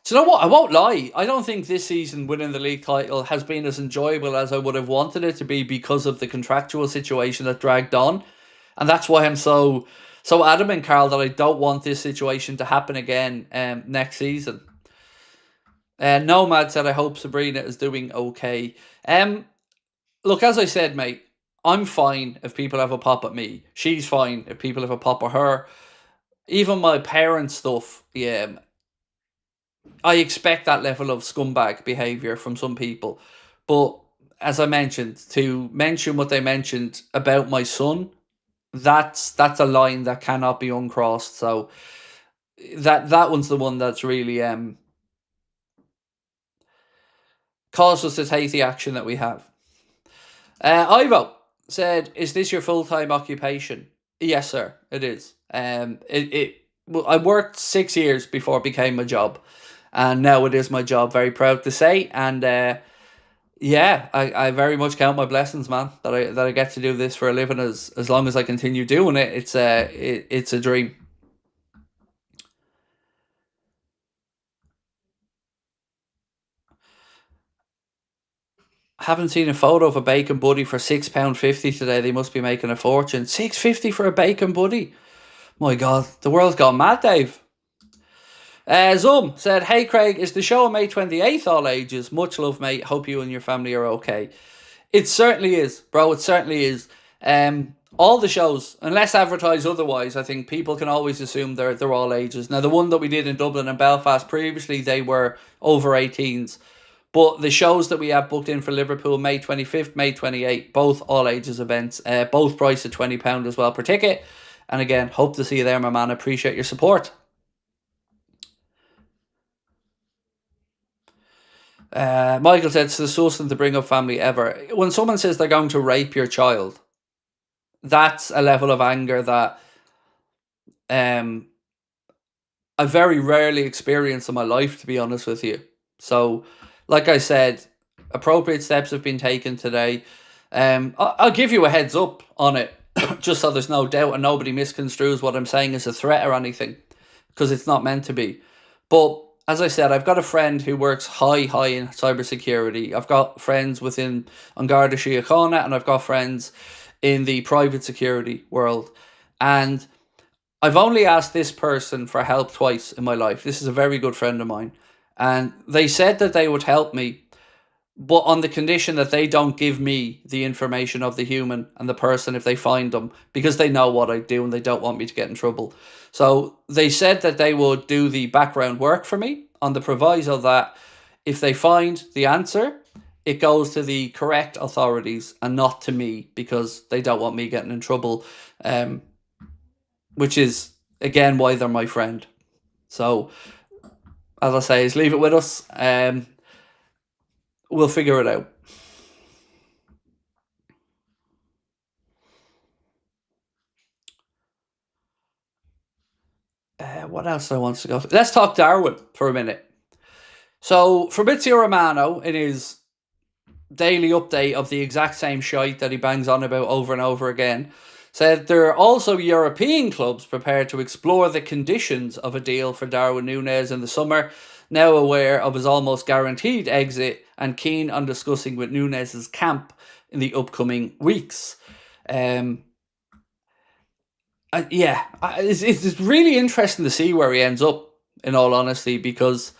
do you know what? I won't lie. I don't think this season winning the league title has been as enjoyable as I would have wanted it to be because of the contractual situation that dragged on. And that's why I'm so adamant, Carl, that I don't want this situation to happen again next season. Nomad said, I hope Sabrina is doing okay. Look, as I said, mate, I'm fine if people have a pop at me. She's fine if people have a pop at her. Even my parents' stuff, yeah, I expect that level of scumbag behaviour from some people. But as I mentioned, to mention what they mentioned about my son, that's a line that cannot be uncrossed. So that one's the one that's really caused us to take the action that we have. Ivo said, is this your full-time occupation? Yes, sir, it is. I worked 6 years before it became my job, and now it is my job, very proud to say. And yeah, I very much count my blessings, man, that I get to do this for a living as long as I continue doing it. It's a dream. Haven't seen a photo of a bacon buddy for £6.50 today. They must be making a fortune. £6.50 for a bacon buddy. My God, the world's gone mad, Dave. Zoom said, "Hey Craig, is the show on May 28th all ages? Much love, mate. Hope you and your family are okay." It certainly is, bro. It certainly is. All the shows, unless advertised otherwise, I think people can always assume they're all ages. Now, the one that we did in Dublin and Belfast previously, they were over 18s. But the shows that we have booked in for Liverpool, May 25th, May 28th, both all ages events, both priced at £20 as well per ticket. And again, hope to see you there, my man. Appreciate your support. Michael said, it's disgusting to bring up family ever. When someone says they're going to rape your child, that's a level of anger that I very rarely experience in my life, to be honest with you. So, like I said, appropriate steps have been taken today. I'll give you a heads up on it, just so there's no doubt and nobody misconstrues what I'm saying as a threat or anything, because it's not meant to be. But as I said, I've got a friend who works high in cybersecurity. I've got friends within An Garda Síochána, and I've got friends in the private security world. And I've only asked this person for help twice in my life. This is a very good friend of mine. And they said that they would help me, but on the condition that they don't give me the information of the human and the person if they find them, because they know what I do and they don't want me to get in trouble. So they said that they would do the background work for me on the proviso that if they find the answer, it goes to the correct authorities and not to me, because they don't want me getting in trouble, which is, again, why they're my friend. So, as I say, is leave it with us. We'll figure it out. What else do I want to go through? Let's talk Darwin for a minute. So, Fabrizio Romano, in his daily update of the exact same shite that he bangs on about over and over again, said there are also European clubs prepared to explore the conditions of a deal for Darwin Núñez in the summer, now aware of his almost guaranteed exit and keen on discussing with Núñez's camp in the upcoming weeks. It's really interesting to see where he ends up, in all honesty, because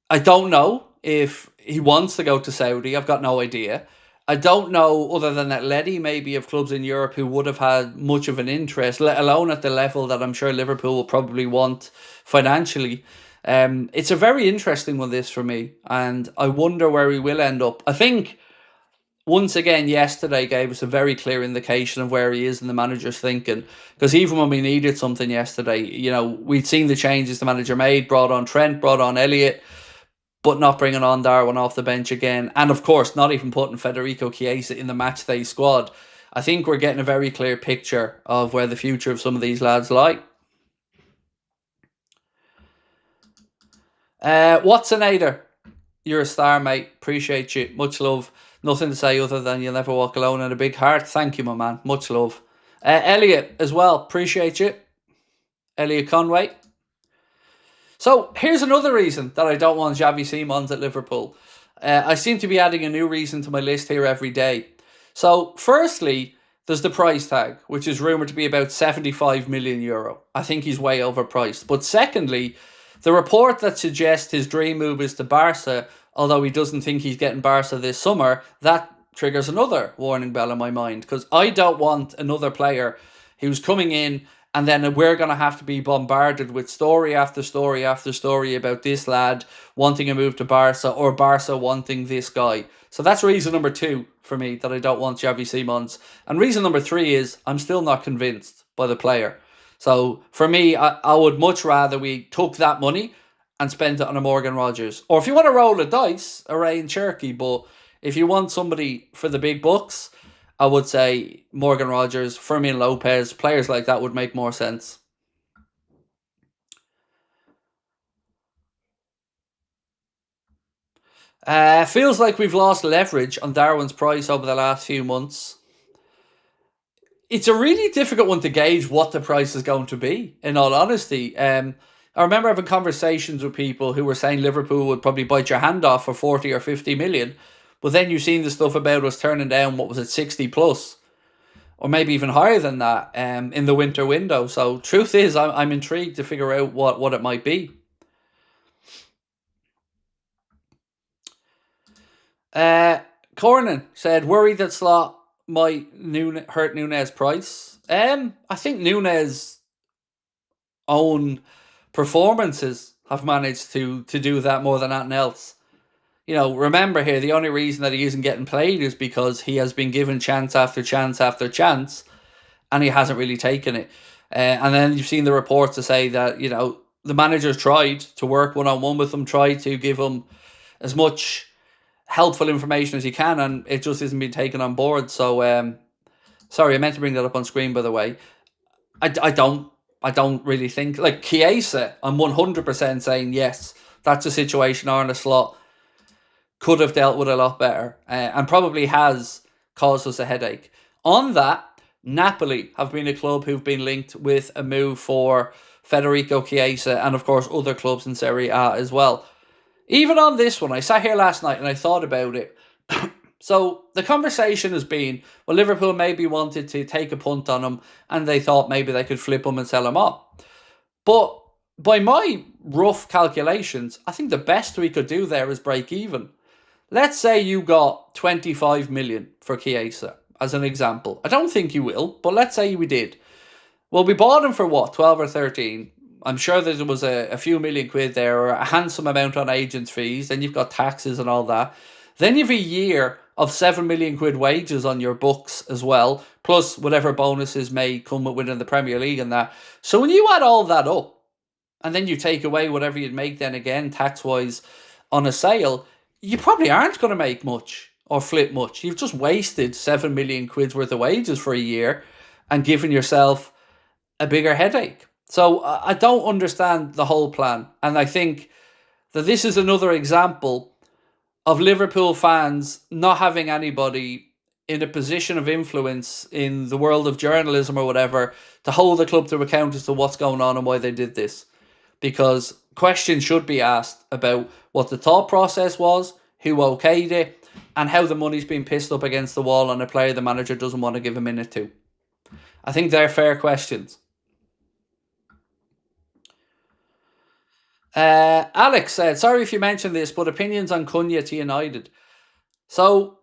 I don't know if he wants to go to Saudi. I've got no idea. I don't know, other than Atleti, maybe, of clubs in Europe who would have had much of an interest, let alone at the level that I'm sure Liverpool will probably want financially. It's a very interesting one, this, for me, and I wonder where he will end up. I think, once again, yesterday gave us a very clear indication of where he is and the manager's thinking, because even when we needed something yesterday, we'd seen the changes the manager made, brought on Trent, brought on Elliott, but not bringing on Darwin off the bench again. And of course, not even putting Federico Chiesa in the matchday squad. I think we're getting a very clear picture of where the future of some of these lads lie. Watsonnator, you're a star, mate. Appreciate you. Much love. Nothing to say other than you'll never walk alone in a big heart. Thank you, my man. Much love. Elliot as well. Appreciate you. Elliot Conway. So here's another reason that I don't want Xavi Simons at Liverpool. I seem to be adding a new reason to my list here every day. So firstly, there's the price tag, which is rumoured to be about €75 million. I think he's way overpriced. But secondly, the report that suggests his dream move is to Barca, although he doesn't think he's getting Barca this summer, that triggers another warning bell in my mind, because I don't want another player who's coming in and then we're going to have to be bombarded with story after story after story about this lad wanting a move to Barca or Barca wanting this guy. So that's reason number 2 for me that I don't want Xavi Simons. And reason number 3 is I'm still not convinced by the player. So for me, I would much rather we took that money and spent it on a Morgan Rogers. Or if you want to roll a dice, a Ray and Cherky. But if you want somebody for the big bucks, I would say Morgan Rogers, Fermin Lopez, players like that would make more sense. Feels like we've lost leverage on Darwin's price over the last few months. It's a really difficult one to gauge what the price is going to be, in all honesty. I remember having conversations with people who were saying Liverpool would probably bite your hand off for 40 or 50 million. But then you've seen the stuff about us turning down, 60 plus. or maybe even higher than that in the winter window. So truth is, I'm intrigued to figure out what it might be. Cornan said, worried that Slot might hurt Nunes' price. I think Nunes' own performances have managed to do that more than anything else. You know, remember here, the only reason that he isn't getting played is because he has been given chance after chance after chance, and he hasn't really taken it. And then you've seen the reports to say that, you know, the manager's tried to work one-on-one with him, tried to give him as much helpful information as he can, and it just isn't being taken on board. So, sorry, I meant to bring that up on screen, by the way. I don't really think, like Chiesa, I'm 100% saying yes, that's a situation Arne Slot could have dealt with a lot better, and probably has caused us a headache. On that, Napoli have been a club who've been linked with a move for Federico Chiesa, and of course other clubs in Serie A as well. Even on this one, I sat here last night and I thought about it. So the conversation has been, well, Liverpool maybe wanted to take a punt on him and they thought maybe they could flip him and sell him on. But by my rough calculations, I think the best we could do there is break even. Let's say you got 25 million for Chiesa, as an example. I don't think you will, but let's say we did. Well, we bought him for what, 12 or 13? I'm sure that there was a few million quid there, or a handsome amount on agents' fees. Then you've got taxes and all that. Then you've a year of 7 million quid wages on your books as well, plus whatever bonuses may come within the Premier League and that. So when you add all that up, and then you take away whatever you'd make then again, tax-wise, on a sale, you probably aren't going to make much or flip much. You've just wasted 7 million quid's worth of wages for a year and given yourself a bigger headache. So I don't understand the whole plan. And I think that this is another example of Liverpool fans not having anybody in a position of influence in the world of journalism or whatever to hold the club to account as to what's going on and why they did this. Because questions should be asked about what the thought process was, who okayed it, and how the money's been pissed up against the wall on a player the manager doesn't want to give a minute to. I think they're fair questions. Alex said, sorry if you mentioned this, but opinions on Cunha to United. So,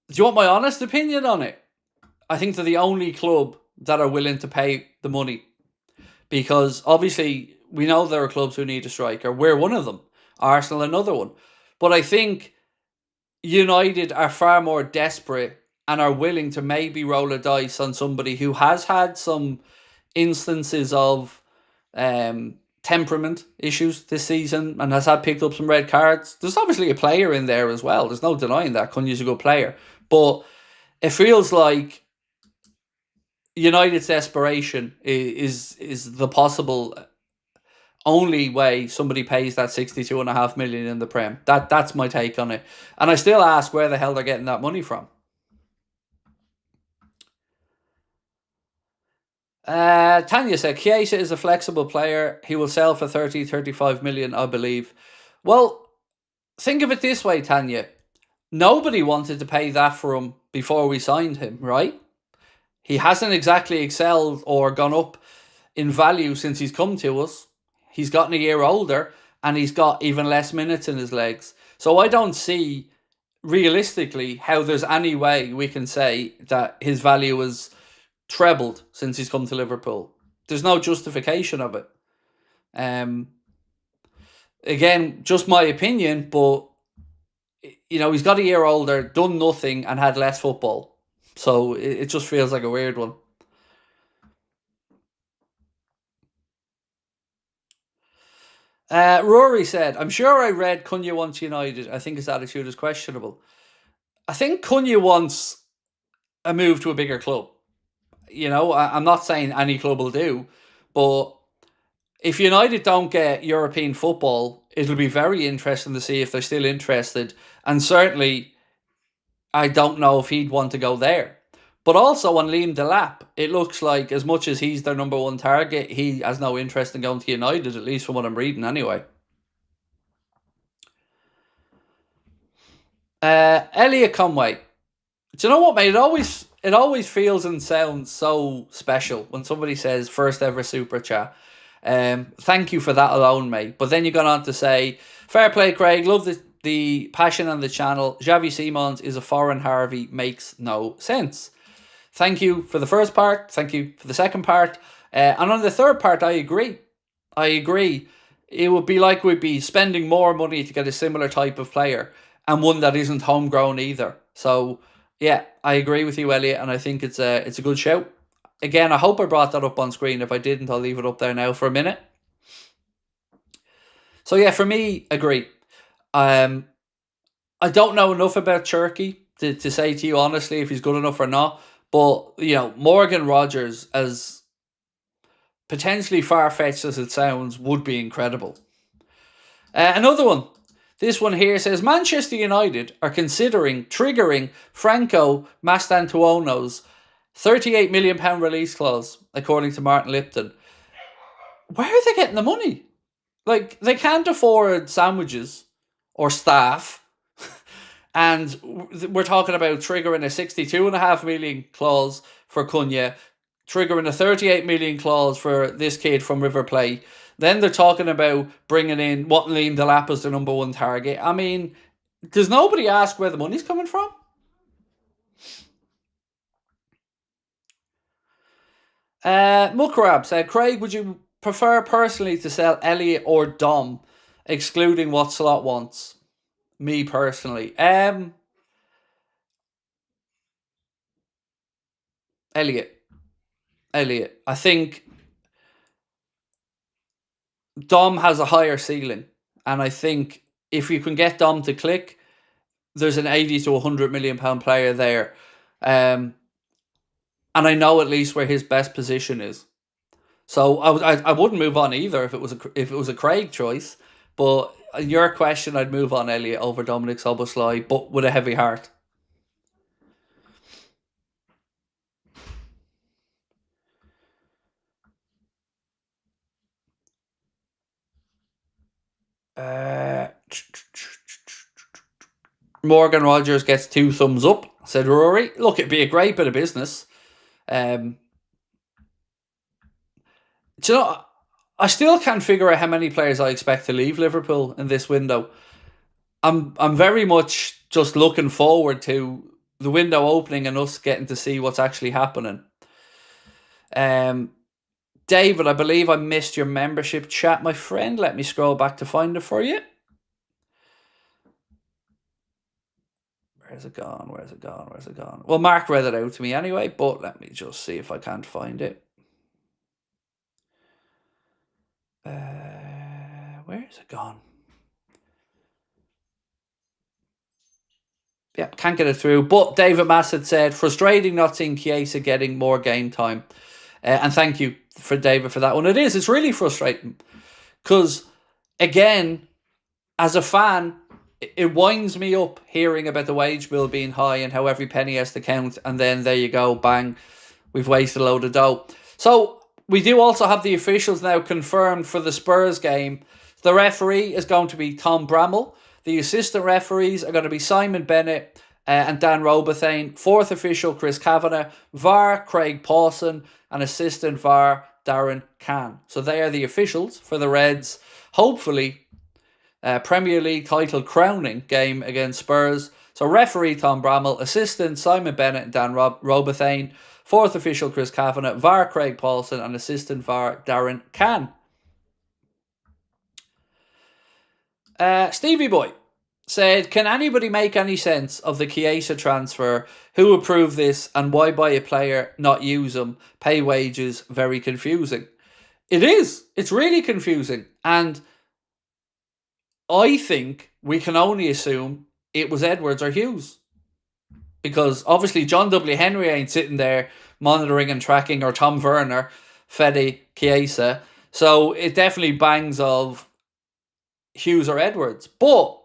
do you want my honest opinion on it? I think they're the only club that are willing to pay the money. Because obviously, we know there are clubs who need a striker. We're one of them. Arsenal, another one. But I think United are far more desperate and are willing to maybe roll a dice on somebody who has had some instances of temperament issues this season and has had picked up some red cards. There's obviously a player in there as well. There's no denying that. Cunha's a good player. But it feels like United's desperation is the possible only way somebody pays that 62.5 million in the Prem. That's my take on it. And I still ask where the hell they're getting that money from. Tanya said, Chiesa is a flexible player. He will sell for 30, 35 million, I believe. Well, think of it this way, Tanya. Nobody wanted to pay that for him before we signed him, right? He hasn't exactly excelled or gone up in value since he's come to us. He's gotten a year older and he's got even less minutes in his legs. So I don't see realistically how there's any way we can say that his value is trebled since he's come to Liverpool. There's no justification of it. Again, just my opinion, but you know, he's got a year older, done nothing, and had less football. So it just feels like a weird one. Rory said, I'm sure I read Cunha wants United. I think his attitude is questionable. I think Cunha wants a move to a bigger club. You know, I'm not saying any club will do, but if United don't get European football, it'll be very interesting to see if they're still interested. And certainly, I don't know if he'd want to go there. But also on Liam Delap, it looks like as much as he's their number one target, he has no interest in going to United, at least from what I'm reading anyway. Elliot Conway. Do you know what, mate? it always feels and sounds so special when somebody says first ever super chat. Thank you for that alone, mate. But then you got on to say, fair play, Craig. Love the passion on the channel. Xavi Simons is a foreign Harvey. Makes no sense. Thank you for the first part. Thank you for the second part. And on the third part, I agree. I agree. It would be like we'd be spending more money to get a similar type of player and one that isn't homegrown either. So, yeah, I agree with you, Elliot, and I think it's a good shout. Again, I hope I brought that up on screen. If I didn't, I'll leave it up there now for a minute. So, yeah, for me, agree. I don't know enough about Turkey to say to you honestly if he's good enough or not. But, you know, Morgan Rogers, as potentially far-fetched as it sounds, would be incredible. Another one. This one here says, Manchester United are considering triggering Franco Mastantuono's £38 million release clause, according to Martin Lipton. Where are they getting the money? Like, they can't afford sandwiches or staff. And we're talking about triggering a £62.5 million clause for Cunha, triggering a £38 million clause for this kid from River Plate. Then they're talking about bringing in Liam Delap as the number one target. I mean, does nobody ask where the money's coming from? Muckrab said, Craig, would you prefer personally to sell Elliot or Dom, excluding what Slot wants? Me personally. Elliot. I think Dom has a higher ceiling, and I think if you can get Dom to click, there's an 80 to £100 million player there. And I know at least where his best position is. So I wouldn't move on either if it was a Craig choice. But your question, I'd move on Elliot over Dominic Szoboszlai, but with a heavy heart. Morgan Rogers gets 2 thumbs up, said Rory. Look, it'd be a great bit of business. Do you know, I still can't figure out how many players I expect to leave Liverpool in this window. I'm very much just looking forward to the window opening and us getting to see what's actually happening. David, I believe I missed your membership chat, my friend. Let me scroll back to find it for you. Where's it gone? Well, Mark read it out to me anyway, but let me just see if I can't find it. Where is it gone? Yeah, can't get it through. But David Massett said, frustrating not seeing Chiesa getting more game time. And thank you for David for that one. It's really frustrating. Because, again, as a fan, it winds me up hearing about the wage bill being high and how every penny has to count. And then there you go, bang, we've wasted a load of dough. So we do also have the officials now confirmed for the Spurs game. The referee is going to be Tom Bramall. The assistant referees are going to be Simon Bennett and Dan Robathane. Fourth official, Chris Kavanagh. VAR, Craig Pawson. And assistant VAR, Darren Cann. So they are the officials for the Reds. Hopefully, Premier League title crowning game against Spurs. So referee Tom Bramall, assistant Simon Bennett and Dan Robathane, fourth official Chris Kavanagh, VAR Craig Pawson, and assistant VAR Darren Cann. Stevie Boy said, can anybody make any sense of the Chiesa transfer? Who approved this and why buy a player, not use him, pay wages? Very confusing. It is. It's really confusing. And I think we can only assume it was Edwards or Hughes. Because obviously John W. Henry ain't sitting there monitoring and tracking, or Tom Werner, Fede Chiesa. So it definitely bangs of Hughes or Edwards. But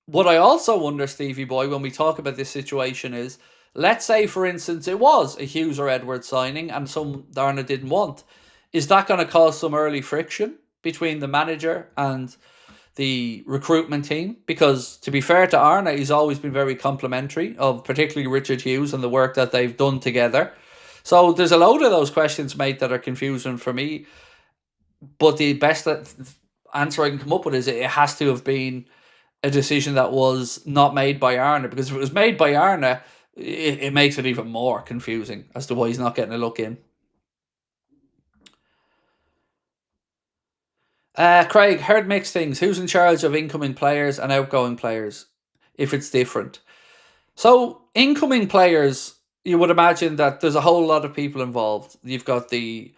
what I also wonder, Stevie Boy, when we talk about this situation is, let's say, for instance, it was a Hughes or Edwards signing and some Darna didn't want. Is that going to cause some early friction between the manager and the recruitment team, because to be fair to Arna, he's always been very complimentary of particularly Richard Hughes and the work that they've done together. So there's a load of those questions, mate, that are confusing for me. But the best answer I can come up with is it has to have been a decision that was not made by Arna, because if it was made by Arna, it makes it even more confusing as to why he's not getting a look in. Craig, heard mixed things. Who's in charge of incoming players and outgoing players, if it's different? So, incoming players, you would imagine that there's a whole lot of people involved. You've got the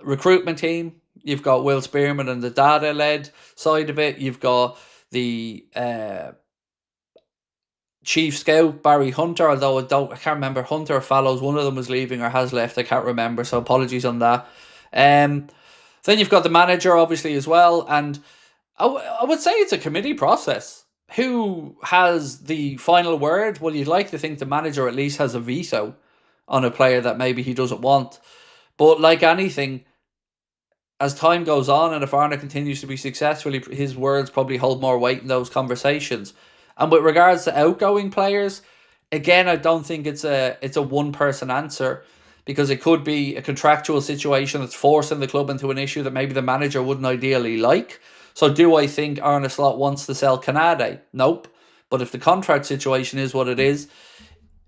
recruitment team, you've got Will Spearman and the data-led side of it, you've got the chief scout, Barry Hunter, although I can't remember, Hunter or Fallows, one of them was leaving or has left, I can't remember, so apologies on that. Then you've got the manager, obviously, as well, and I would say it's a committee process. Who has the final word? Well, you'd like to think the manager at least has a veto on a player that maybe he doesn't want. But like anything, as time goes on, and if Arna continues to be successful, his words probably hold more weight in those conversations. And with regards to outgoing players, again, I don't think it's a one-person answer, because it could be a contractual situation that's forcing the club into an issue that maybe the manager wouldn't ideally like. So do I think Arne Slot wants to sell Canade? Nope. But if the contract situation is what it is,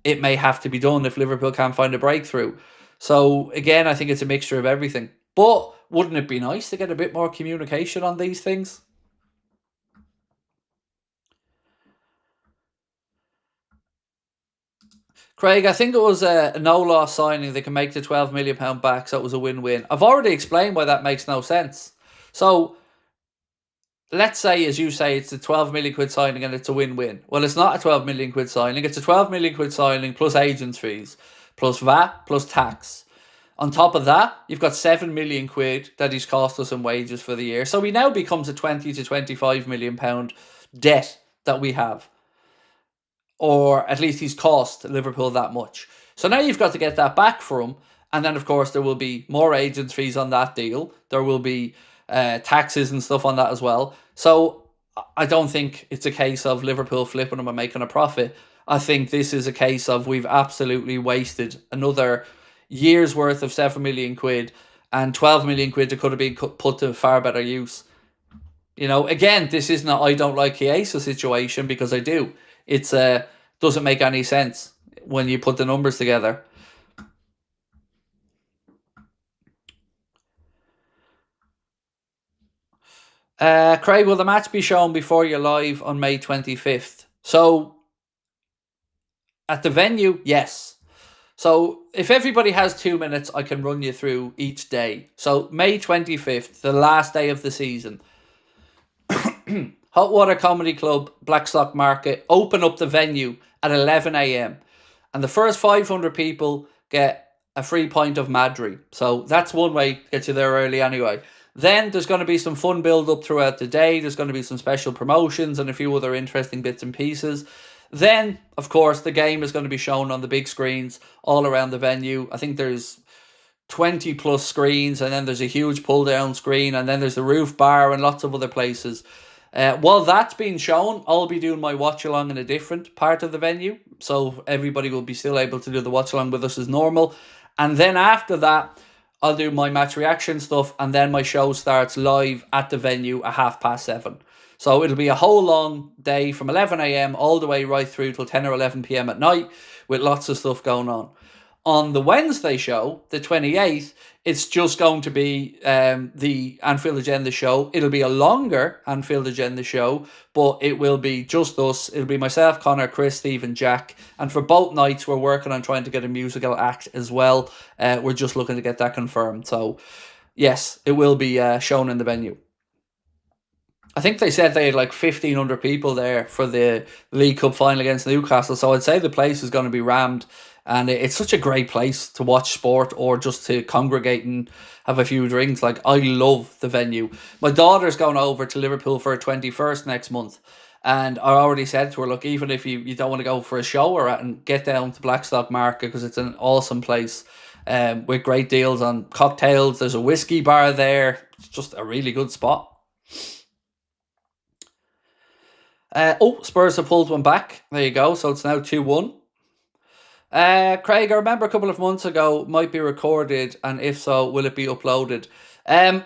it may have to be done if Liverpool can't find a breakthrough. So again, I think it's a mixture of everything. But wouldn't it be nice to get a bit more communication on these things? Craig, I think it was a no-loss signing. They can make the £12 million back, so it was a win-win. I've already explained why that makes no sense. So let's say, as you say, it's a 12 million quid signing and it's a win-win. Well, it's not a 12 million quid signing. It's a 12 million quid signing plus agents' fees, plus VAT, plus tax. On top of that, you've got 7 million quid that he's cost us in wages for the year. So he now becomes a 20 to 25 million pound debt that we have. Or at least he's cost Liverpool that much. So now you've got to get that back for him. And then, of course, there will be more agents' fees on that deal. There will be taxes and stuff on that as well. So I don't think it's a case of Liverpool flipping them and making a profit. I think this is a case of we've absolutely wasted another year's worth of 7 million quid and 12 million quid that could have been put to far better use. You know, again, this isn't a I don't like Chiesa situation, because I do. It's doesn't make any sense when you put the numbers together. Craig, will the match be shown before you're live on May 25th? So, at the venue, yes. So, if everybody has 2 minutes, I can run you through each day. So, May 25th, the last day of the season. Hot Water Comedy Club, Blackstock Market, open up the venue at 11 a.m. And the first 500 people get a free pint of Madry. So that's one way to get you there early anyway. Then there's going to be some fun build-up throughout the day. There's going to be some special promotions and a few other interesting bits and pieces. Then, of course, the game is going to be shown on the big screens all around the venue. I think there's 20 plus screens, and then there's a huge pull-down screen, and then there's the roof bar and lots of other places. While that's being shown, I'll be doing my watch-along in a different part of the venue, so everybody will be still able to do the watch-along with us as normal. And then after that, I'll do my match reaction stuff, and then my show starts live at the venue at 7:30. So it'll be a whole long day from 11 a.m. all the way right through till 10 or 11 p.m. at night, with lots of stuff going on. On the Wednesday show, the 28th, it's just going to be the Anfield Agenda show. It'll be a longer Anfield Agenda show, but it will be just us. It'll be myself, Connor, Chris, Steve and Jack. And for both nights, we're working on trying to get a musical act as well. We're just looking to get that confirmed. So, yes, it will be shown in the venue. I think they said they had like 1,500 people there for the League Cup final against Newcastle. So I'd say the place is going to be rammed. And it's such a great place to watch sport or just to congregate and have a few drinks. Like, I love the venue. My daughter's going over to Liverpool for her 21st next month. And I already said to her, look, even if you don't want to go for a show or and get down to Blackstock Market, because it's an awesome place with great deals on cocktails. There's a whiskey bar there. It's just a really good spot. Spurs have pulled one back. There you go. So it's now 2-1. Craig, I remember a couple of months ago, might be recorded, and if so, will it be uploaded?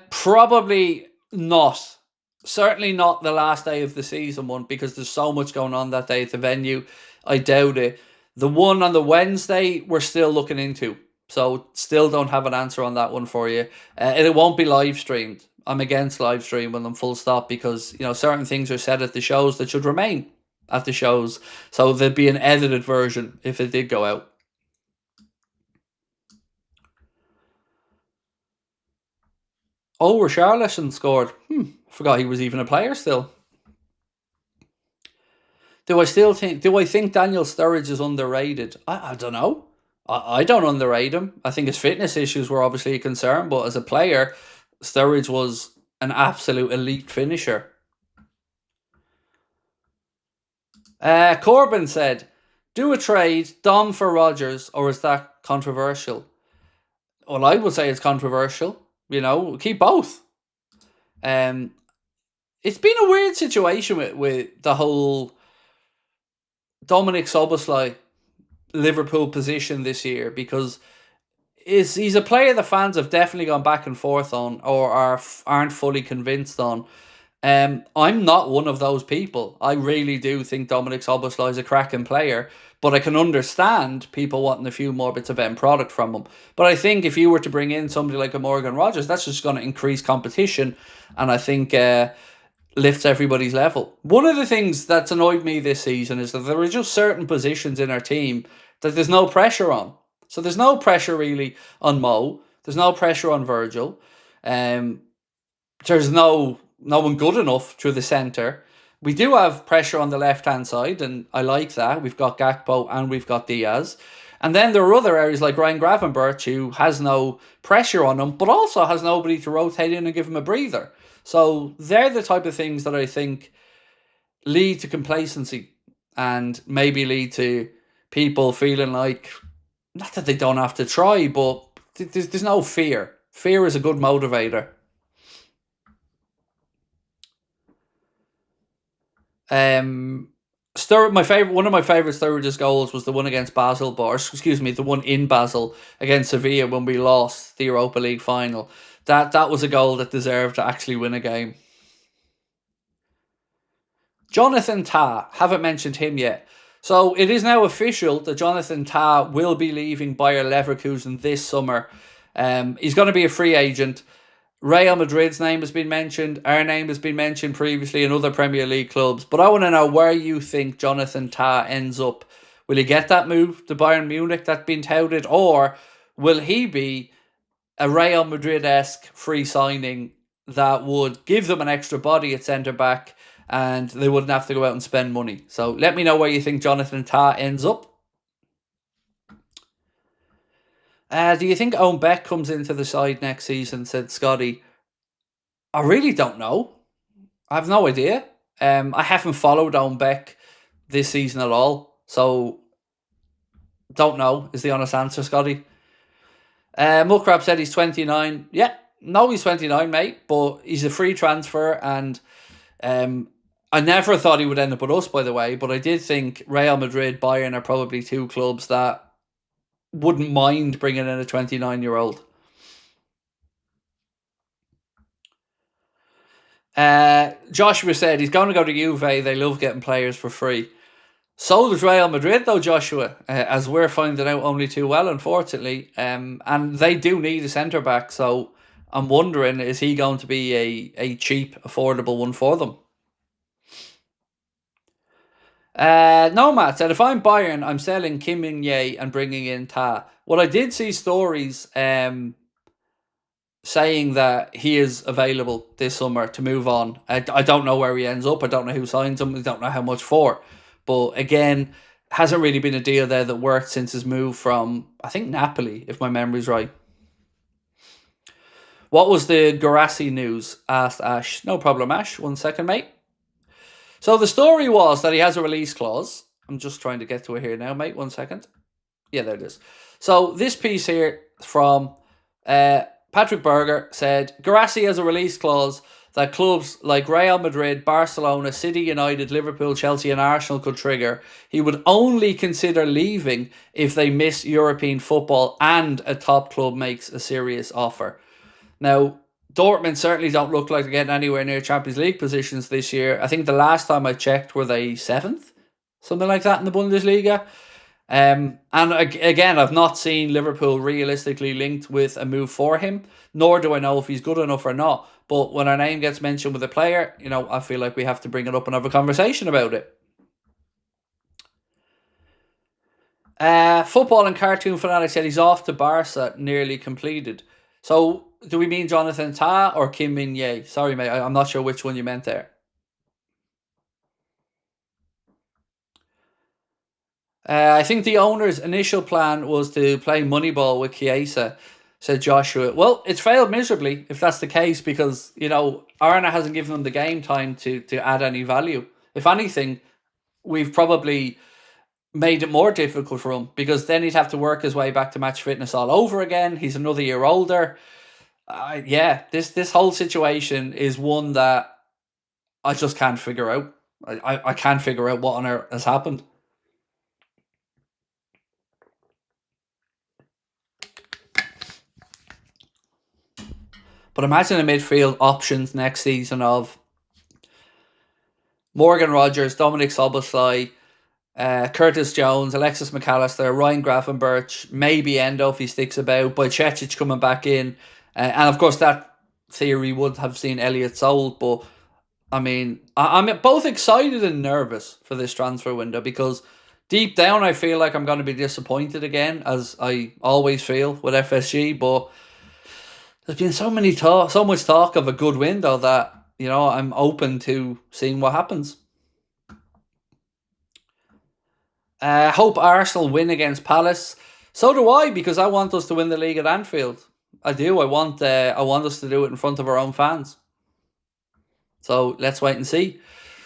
Probably not. Certainly not the last day of the season one, because there's so much going on that day at the venue. I doubt it. The one on the Wednesday, we're still looking into. So still don't have an answer on that one for you. It won't be live streamed. I'm against live streaming them full stop, because certain things are said at the shows that should remain at the shows. So there'd be an edited version if it did go out. Oh, Richarlison scored. Forgot he was even a player still. Do I think Daniel Sturridge is underrated? I don't know. I don't underrate him. I think his fitness issues were obviously a concern, but as a player, Sturridge was an absolute elite finisher. Corbin said, do a trade, Dom for Rogers, or is that controversial? Well, I would say it's controversial. Keep both. It's been a weird situation with the whole Dominic Szoboszlai Liverpool position this year, because he's a player the fans have definitely gone back and forth on, or aren't fully convinced on. I'm not one of those people. I really do think Dominic Szoboszlai is a cracking player, but I can understand people wanting a few more bits of end product from him. But I think if you were to bring in somebody like a Morgan Rogers, that's just going to increase competition, and I think lifts everybody's level. One of the things that's annoyed me this season is that there are just certain positions in our team that there's no pressure on. So there's no pressure really on Mo. There's no pressure on Virgil. There's no one good enough through the centre. We do have pressure on the left-hand side, and I like that. We've got Gakpo and we've got Diaz. And then there are other areas like Ryan Gravenberch, who has no pressure on him, but also has nobody to rotate in and give him a breather. So they're the type of things that I think lead to complacency and maybe lead to people feeling like, not that they don't have to try, but there's no fear. Fear is a good motivator. One of my favourite Sturridge's goals was the one against Basel, the one in Basel against Sevilla when we lost the Europa League final. That was a goal that deserved to actually win a game. Jonathan Tah, haven't mentioned him yet. So it is now official that Jonathan Tah will be leaving Bayer Leverkusen this summer. He's going to be a free agent. Real Madrid's name has been mentioned. Our name has been mentioned previously in other Premier League clubs. But I want to know where you think Jonathan Tah ends up. Will he get that move to Bayern Munich that's been touted? Or will he be a Real Madrid-esque free signing that would give them an extra body at centre-back and they wouldn't have to go out and spend money? So let me know where you think Jonathan Tah ends up. Do you think Owen Beck comes into the side next season, said Scotty? I really don't know. I have no idea. I haven't followed Owen Beck this season at all. So, don't know is the honest answer, Scotty. Muckrab said he's 29. Yeah, no, he's 29, mate. But he's a free transfer, and I never thought he would end up with us, by the way. But I did think Real Madrid, Bayern are probably two clubs that wouldn't mind bringing in a 29-year-old. Joshua said he's going to go to Juve. They love getting players for free. So does Real Madrid, though, Joshua, as we're finding out only too well, unfortunately. And they do need a centre-back, so I'm wondering, is he going to be a cheap, affordable one for them? Nomad said, if I'm Bayern, I'm selling Kim Min-jae and bringing in Ta. Well, I did see stories saying that he is available this summer to move on. I don't know where he ends up. I don't know who signs him. I don't know how much for. But again, hasn't really been a deal there that worked since his move from, I think, Napoli, if my memory's right. What was the GUIRASSY news? Asked Ash. No problem, Ash. 1 second, mate. So the story was that he has a release clause. I'm just trying to get to it here now, mate. 1 second. Yeah, there it is. So this piece here from Patrick Berger said, GUIRASSY has a release clause that clubs like Real Madrid, Barcelona, City, United, Liverpool, Chelsea and Arsenal could trigger. He would only consider leaving if they miss European football and a top club makes a serious offer. Now, Dortmund certainly don't look like they're getting anywhere near Champions League positions this year. I think the last time I checked, were they 7th? Something like that in the Bundesliga. And again, I've not seen Liverpool realistically linked with a move for him, nor do I know if he's good enough or not. But when our name gets mentioned with a player, I feel like we have to bring it up and have a conversation about it. Football and Cartoon Fanatic said he's off to Barca, nearly completed. So, do we mean Jonathan Tah or Kim Min-jae? Sorry, mate, I'm not sure which one you meant there. I think the owner's initial plan was to play Moneyball with Chiesa, said Joshua. Well, it's failed miserably if that's the case because, Arna hasn't given them the game time to add any value. If anything, we've probably made it more difficult for him because then he'd have to work his way back to match fitness all over again. He's another year older. This whole situation is one that I just can't figure out. I can't figure out what on earth has happened. But imagine the midfield options next season of Morgan Rogers, Dominic Szoboszlai, Curtis Jones, Alexis McAllister, Ryan Gravenberch, maybe Endo if he sticks about, Bajcetic coming back in. And of course that theory would have seen Elliott sold, but I'm both excited and nervous for this transfer window because deep down I feel like I'm going to be disappointed again, as I always feel with FSG, but there's been so much talk of a good window that, I'm open to seeing what happens. Hope Arsenal win against Palace. So do I, because I want us to win the league at Anfield. I do. I want us to do it in front of our own fans. So let's wait and see.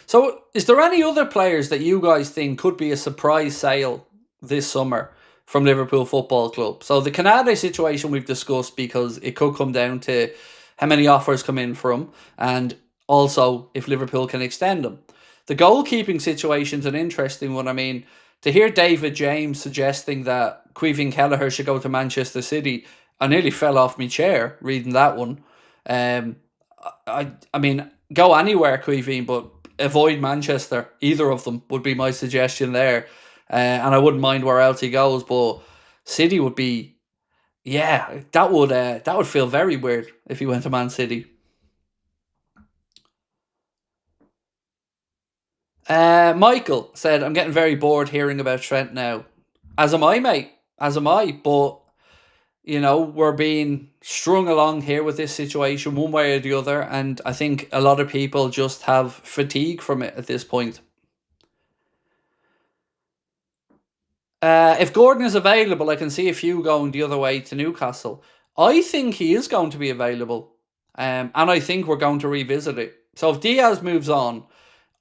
So is there any other players that you guys think could be a surprise sale this summer from Liverpool Football Club? So the Canade situation we've discussed because it could come down to how many offers come in for him and also if Liverpool can extend them. The goalkeeping situation is an interesting one. To hear David James suggesting that Caoimhín Kelleher should go to Manchester City, I nearly fell off my chair reading that one. Go anywhere, Caoimhín, but avoid Manchester. Either of them would be my suggestion there. And I wouldn't mind where else he goes, but City would be, that would feel very weird if he went to Man City. Michael said, I'm getting very bored hearing about Trent now. As am I, mate. As am I. But, we're being strung along here with this situation one way or the other. And I think a lot of people just have fatigue from it at this point. If Gordon is available, I can see a few going the other way to Newcastle. I think he is going to be available. And I think we're going to revisit it. So if Diaz moves on,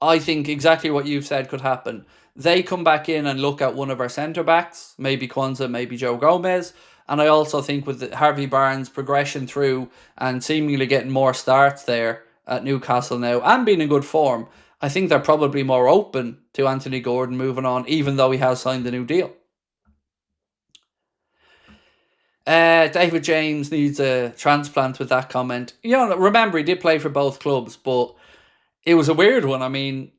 I think exactly what you've said could happen. They come back in and look at one of our centre-backs, maybe Kwanzaa, maybe Joe Gomez. And I also think with Harvey Barnes' progression through and seemingly getting more starts there at Newcastle now and being in good form, I think they're probably more open to Anthony Gordon moving on, even though he has signed a new deal. David James needs a transplant with that comment. Remember, he did play for both clubs, but it was a weird one.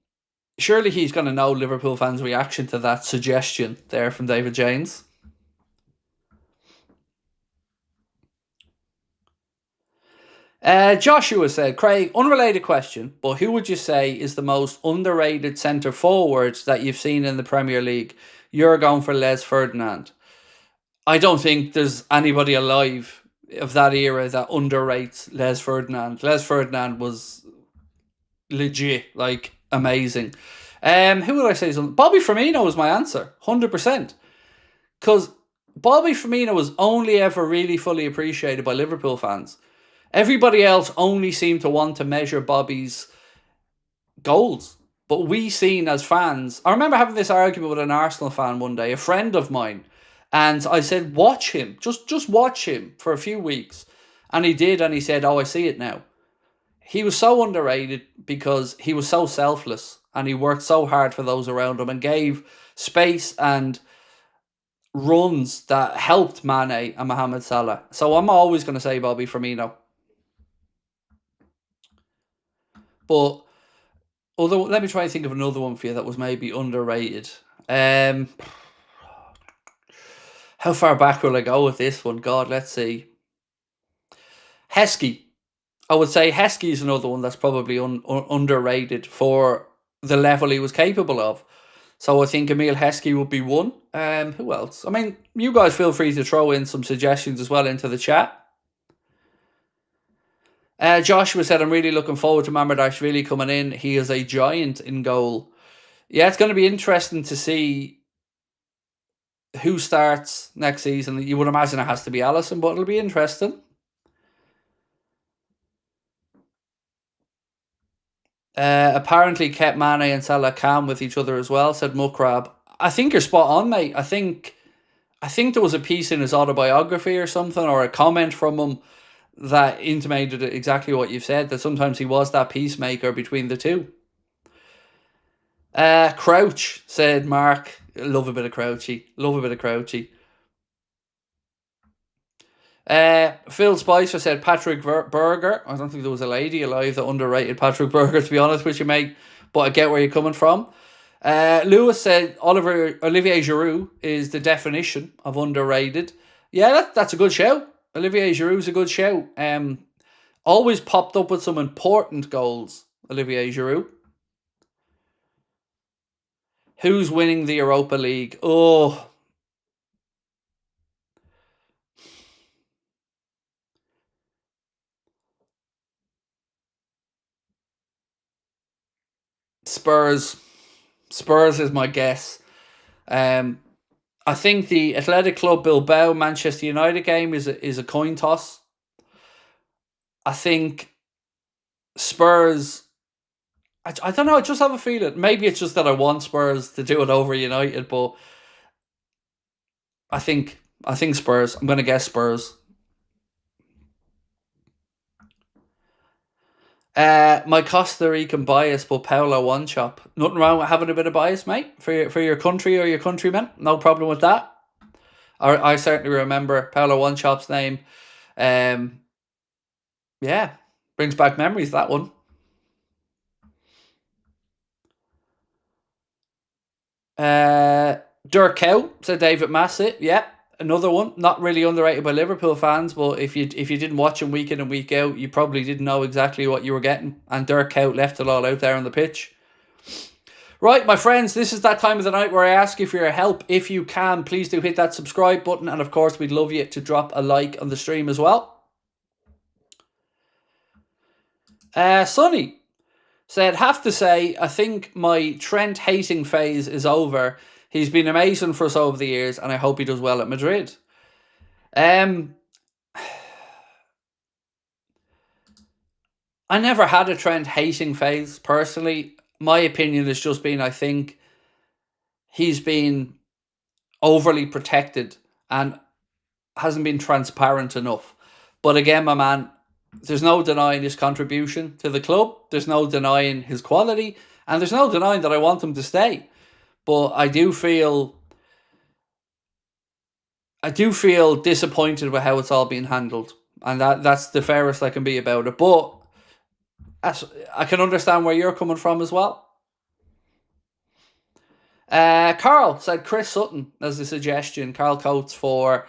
Surely he's going to know Liverpool fans' reaction to that suggestion there from David James. Joshua said, Craig, unrelated question, but who would you say is the most underrated centre forward that you've seen in the Premier League? You're going for Les Ferdinand. I don't think there's anybody alive of that era that underrates Les Ferdinand. Les Ferdinand was legit, amazing. Who would I say is Bobby Firmino was my answer, 100%. Because Bobby Firmino was only ever really fully appreciated by Liverpool fans. Everybody else only seemed to want to measure Bobby's goals. But we seen as fans, I remember having this argument with an Arsenal fan one day, a friend of mine, and I said, watch him, just watch him for a few weeks. And he did, and he said, oh, I see it now. he was so underrated because he was so selfless and he worked so hard for those around him and gave space and runs that helped Mane and Mohamed Salah. So I'm always going to say Bobby Firmino. But although, let me try and think of another one for you that was maybe underrated. How far back will I go with this one? God, let's see. Heskey. I would say Heskey is another one that's probably underrated for the level he was capable of. So I think Emile Heskey would be one. Who else? I mean, you guys feel free to throw in some suggestions as well into the chat. Joshua said, I'm really looking forward to Mamardashvili coming in. He is a giant in goal. Yeah, it's going to be interesting to see who starts next season. You would imagine it has to be Alisson, but it'll be interesting. Apparently kept Mane and Salah calm with each other as well, said Mukrab. I think you're spot on, mate. I think there was a piece in his autobiography or something, or a comment from him that intimated exactly what you've said, that sometimes he was that peacemaker between the two. Crouch, said Mark. Love a bit of Crouchy. Love a bit of Crouchy. Phil Spicer said Patrick Berger. I don't think there was a lady alive that underrated Patrick Berger, to be honest with you, mate. But I get where you're coming from. Lewis said Olivier Giroud is the definition of underrated. Yeah, that's a good shout. Olivier Giroud's a good shout. Always popped up with some important goals, Olivier Giroud. Who's winning the Europa League? Oh, Spurs. Spurs is my guess. I think the Athletic Club Bilbao Manchester United game is a coin toss. I think Spurs. I don't know. I just have a feeling. Maybe it's just that I want Spurs to do it over United, but I think Spurs. I'm going to guess Spurs. My Costa Rican bias, but Paolo one chop. Nothing wrong with having a bit of bias, mate, for your country or your countrymen. No problem with that. I certainly remember Paolo one chop's name. Yeah, brings back memories, that one. Dirk Cow, said David Massett. Yeah, another one. Not really underrated by Liverpool fans, but if you didn't watch him week in and week out, you probably didn't know exactly what you were getting. And Dirk Cow left it all out there on the pitch. Right, my friends, this is that time of the night where I ask you for your help. If you can, please do hit that subscribe button. And of course, we'd love you to drop a like on the stream as well. Sonny said, have to say, I think my Trent hating phase is over. He's been amazing for us over the years, and I hope he does well at Madrid. I never had a Trent hating phase, personally. My opinion has just been, I think he's been overly protected and hasn't been transparent enough. But again, my man, there's no denying his contribution to the club. There's no denying his quality. And there's no denying that I want him to stay. But I do feel disappointed with how it's all being handled. And that's the fairest I can be about it. But I can understand where you're coming from as well. Carl said Chris Sutton as a suggestion. Carl Coates for...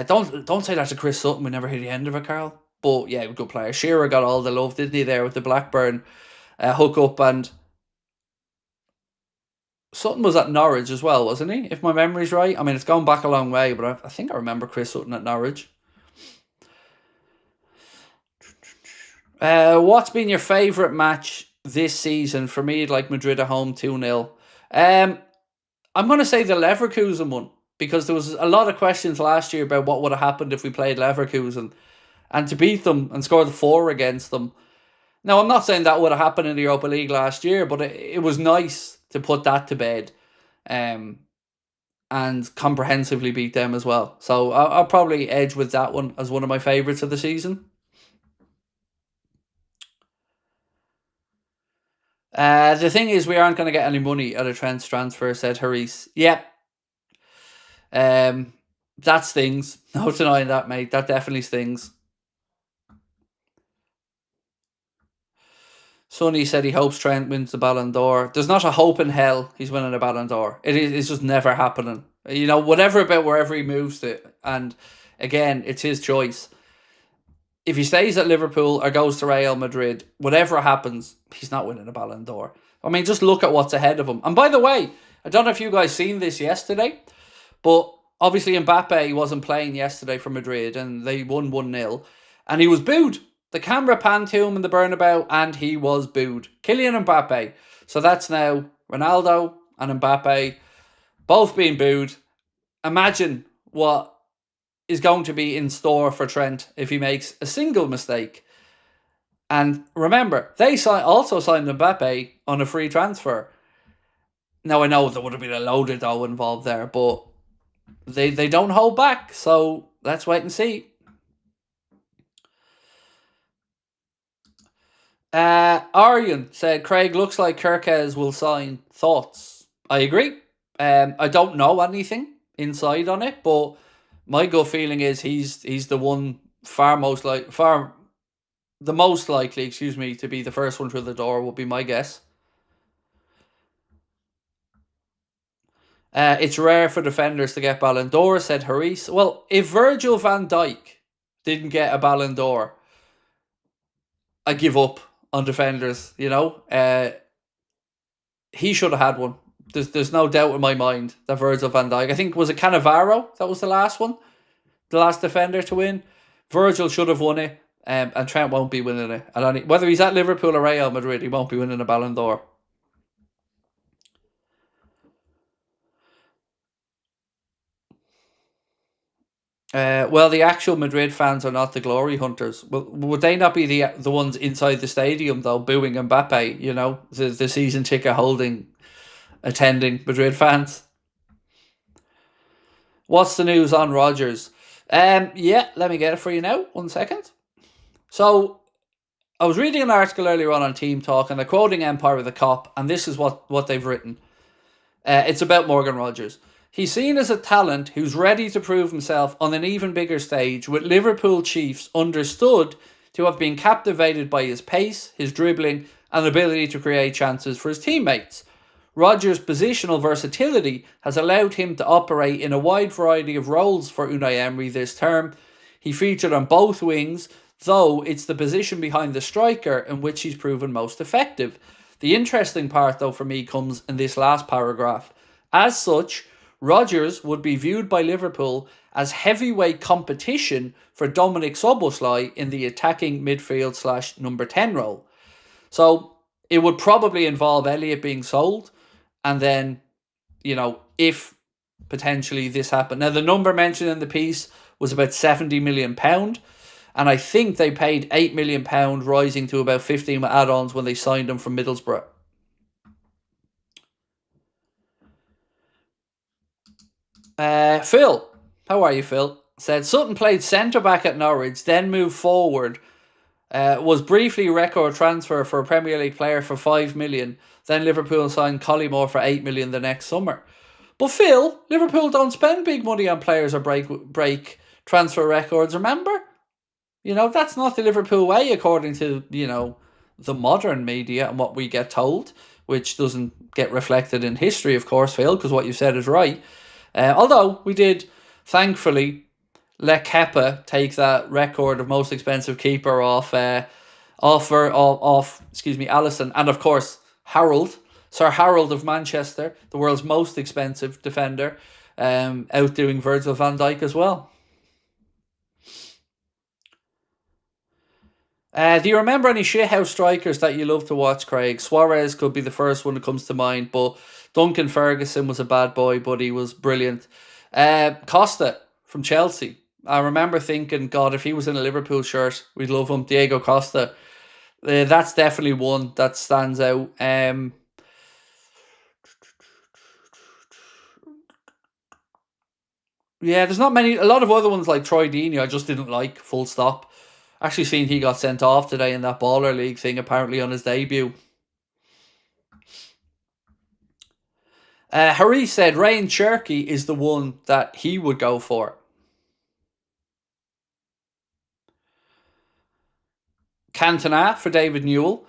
don't say that to Chris Sutton. We never hear the end of it, Carl. But yeah, good player. Shearer got all the love, didn't he, there with the Blackburn hook up, and Sutton was at Norwich as well, wasn't he? If my memory's right. I mean, it's gone back a long way, but I think I remember Chris Sutton at Norwich. What's been your favourite match this season? For me, like Madrid at home 2-0. I'm going to say the Leverkusen one, because there was a lot of questions last year about what would have happened if we played Leverkusen. And to beat them and score the 4 against them. Now, I'm not saying that would have happened in the Europa League last year, but it was nice to put that to bed and comprehensively beat them as well. So I'll probably edge with that one as one of my favourites of the season. The thing is, we aren't going to get any money out of Trent's transfer, said Harris. Yep. That stings. No denying that, mate. That definitely stings. Sonny said he hopes Trent wins the Ballon d'Or. There's not a hope in hell he's winning a Ballon d'Or. It's just never happening. You know, whatever about wherever he moves to. And again, it's his choice. If he stays at Liverpool or goes to Real Madrid, whatever happens, he's not winning a Ballon d'Or. I mean, just look at what's ahead of him. And by the way, I don't know if you guys seen this yesterday, but obviously Mbappe wasn't playing yesterday for Madrid and they won 1-0 and he was booed. The camera panned to him in the Bernabeu and he was booed. Kylian Mbappe. So that's now Ronaldo and Mbappe both being booed. Imagine what is going to be in store for Trent if he makes a single mistake. And remember, they also signed Mbappe on a free transfer. Now, I know there would have been a load of dough involved there, but they don't hold back. So let's wait and see. Aryan said, Craig, looks like Kirkes will sign. Thoughts? I agree. I don't know anything inside on it, but my gut feeling is he's the one the most likely, to be the first one through the door would be my guess. It's rare for defenders to get Ballon d'Or, said Harris. Well, if Virgil van Dijk didn't get a Ballon d'Or, I give up on defenders, you know. He should have had one. There's no doubt in my mind that Virgil van Dijk, I think, was it Cannavaro? That was the last one? The last defender to win? Virgil should have won it, and Trent won't be winning it. And whether he's at Liverpool or Real Madrid, he won't be winning a Ballon d'Or. Well, the actual Madrid fans are not the glory hunters. Well, would they not be the ones inside the stadium, though, booing Mbappe, you know, the season ticket holding, attending Madrid fans? What's the news on ROGERS? Yeah, let me get it for you now. 1 second. So, I was reading an article earlier on Team Talk, and they're quoting Empire of the Cop, and this is what they've written. It's about Morgan Rogers. He's seen as a talent who's ready to prove himself on an even bigger stage, with Liverpool Chiefs understood to have been captivated by his pace, his dribbling, and ability to create chances for his teammates. Rogers' positional versatility has allowed him to operate in a wide variety of roles for Unai Emery this term. He featured on both wings, though it's the position behind the striker in which he's proven most effective. The interesting part, though, for me comes in this last paragraph. As such, Rogers would be viewed by Liverpool as heavyweight competition for Dominic Szoboszlai in the attacking midfield / number 10 role. So it would probably involve Elliott being sold, and then, you know, if potentially this happened. Now, the number mentioned in the piece was about £70 million, and I think they paid £8 million, rising to about 15 add-ons when they signed him from Middlesbrough. Phil, how are you, Phil? Said Sutton played centre-back at Norwich, then moved forward, was briefly record transfer for a Premier League player for £5 million, then Liverpool signed Collymore for £8 million the next summer. But Phil, Liverpool don't spend big money on players or break transfer records, remember? You know, that's not the Liverpool way, according to, you know, the modern media and what we get told, which doesn't get reflected in history, of course, Phil, because what you said is right. Although we did, thankfully, let Kepa take that record of most expensive keeper off Alisson, and of course Sir Harold of Manchester, the world's most expensive defender, outdoing Virgil van Dijk as well. Do you remember any shithouse strikers that you love to watch, Craig? Suarez could be the first one that comes to mind, but Duncan Ferguson was a bad boy, but he was brilliant. Costa from Chelsea. I remember thinking, God, if he was in a Liverpool shirt, we'd love him. Diego Costa. That's definitely one that stands out. Yeah, there's not many. A lot of other ones like Troy Deeney I just didn't like, full stop. Actually seen he got sent off today in that Baller League thing, apparently on his debut. Harry said Ryan Cherky is the one that he would go for. Cantona for David Newell.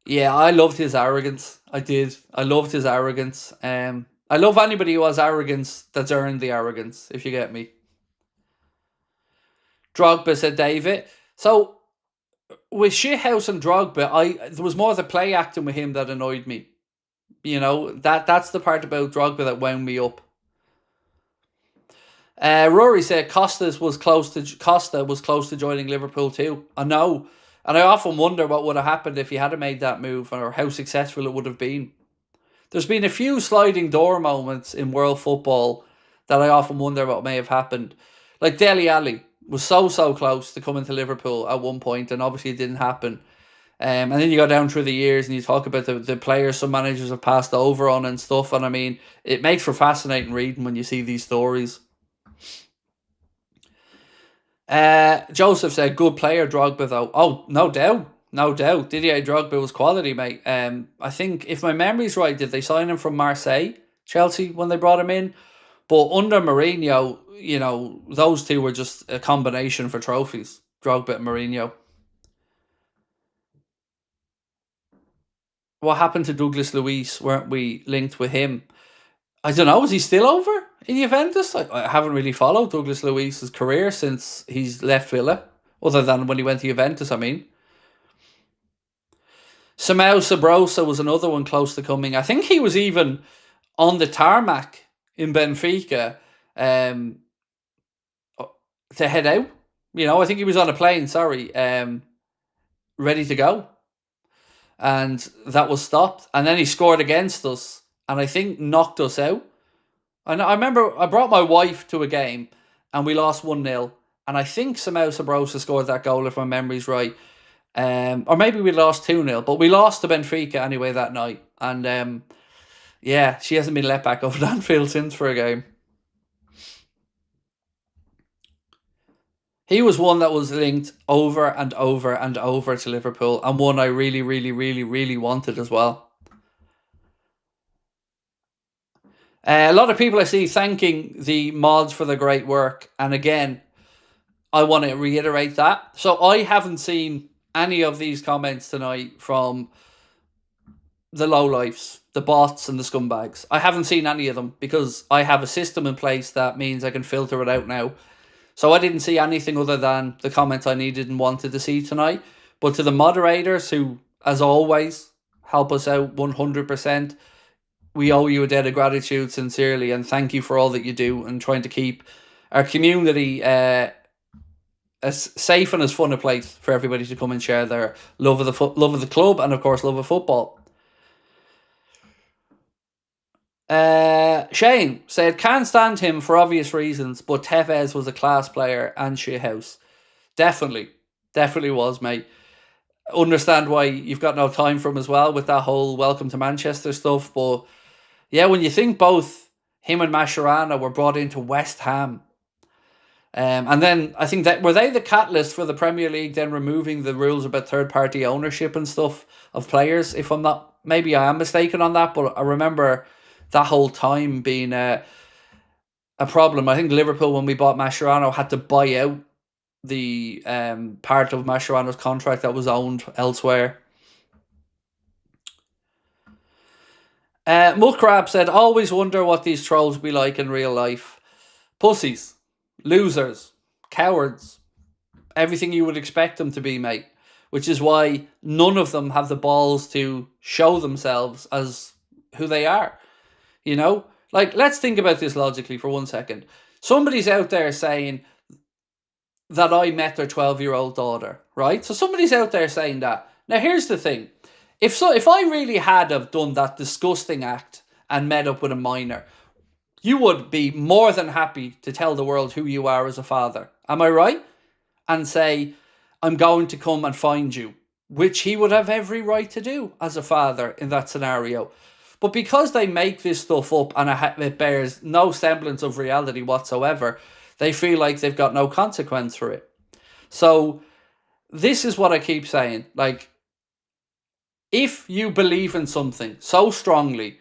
Yeah, I loved his arrogance. I did. I loved his arrogance. I love anybody who has arrogance that's earned the arrogance, if you get me. Drogba, said David. So, with Shithouse and Drogba, there was more the play acting with him that annoyed me. You know, that's the part about Drogba that wound me up. Rory said Costa was close to joining Liverpool too. I know. And I often wonder what would have happened if he had made that move, or how successful it would have been. There's been a few sliding door moments in world football that I often wonder what may have happened. Like Dele Alli was so close to coming to Liverpool at one point, and obviously it didn't happen. And then you go down through the years and you talk about the players some managers have passed over on and stuff. And I mean, it makes for fascinating reading when you see these stories. Joseph said, good player, Drogba, though. Oh, no doubt. No doubt. Didier Drogba was quality, mate. I think, if my memory's right, did they sign him from Marseille, Chelsea, when they brought him in? But under Mourinho, you know, those two were just a combination for trophies. Drogba and Mourinho. What happened to Douglas Luiz? Weren't we linked with him? I don't know. Is he still over in Juventus? I haven't really followed Douglas Luiz's career since he's left Villa, other than when he went to Juventus, I mean. Samao Sabrosa was another one close to coming. I think he was even on the tarmac in Benfica to head out. You know, I think he was on a plane, ready to go. And that was stopped. And then he scored against us, and I think knocked us out. And I remember I brought my wife to a game, and we lost 1-0. And I think Samao Sabrosa scored that goal, if my memory's right. Or maybe we lost 2-0, but we lost to Benfica anyway that night. And yeah, she hasn't been let back over to Anfield since for a game. He was one that was linked over and over and over to Liverpool, and one I really, really, really, really wanted as well. A lot of people I see thanking the mods for the great work, and again, I want to reiterate that. So I haven't seen any of these comments tonight from the lowlifes, the bots and the scumbags. I haven't seen any of them because I have a system in place that means I can filter it out now. So I didn't see anything other than the comments I needed and wanted to see tonight. But to the moderators who, as always, help us out 100%, we owe you a debt of gratitude sincerely, and thank you for all that you do and trying to keep our community as safe and as fun a place for everybody to come and share their love of the club and, of course, love of football. Shane said, can't stand him for obvious reasons, but Tevez was a class player and shithouse. Definitely was, mate. Understand why you've got no time for him as well with that whole welcome to Manchester stuff. But yeah, when you think both him and Mascherano were brought into West Ham, and then I think that were they the catalyst for the Premier League then removing the rules about third-party ownership and stuff of players, if I'm not, maybe I am mistaken on that, but I remember that whole time being a problem. I think Liverpool, when we bought Mascherano, had to buy out the part of Mascherano's contract that was owned elsewhere. Muckrab said, always wonder what these trolls be like in real life. Pussies, losers, cowards, everything you would expect them to be, mate. Which is why none of them have the balls to show themselves as who they are. You know? Like, let's think about this logically for 1 second. Somebody's out there saying that I met their 12-year-old daughter, right? So somebody's out there saying that. Now, here's the thing. If I really had have done that disgusting act and met up with a minor, you would be more than happy to tell the world who you are as a father. Am I right? And say, I'm going to come and find you, which he would have every right to do as a father in that scenario. But because they make this stuff up and it bears no semblance of reality whatsoever, they feel like they've got no consequence for it. So this is what I keep saying. Like, if you believe in something so strongly,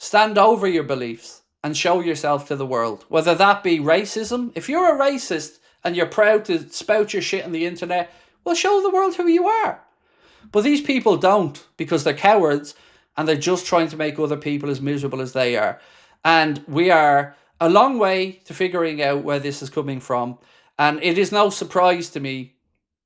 stand over your beliefs and show yourself to the world. Whether that be racism, if you're a racist and you're proud to spout your shit on the internet, well, show the world who you are. But these people don't, because they're cowards and they're just trying to make other people as miserable as they are. And we are a long way to figuring out where this is coming from. And it is no surprise to me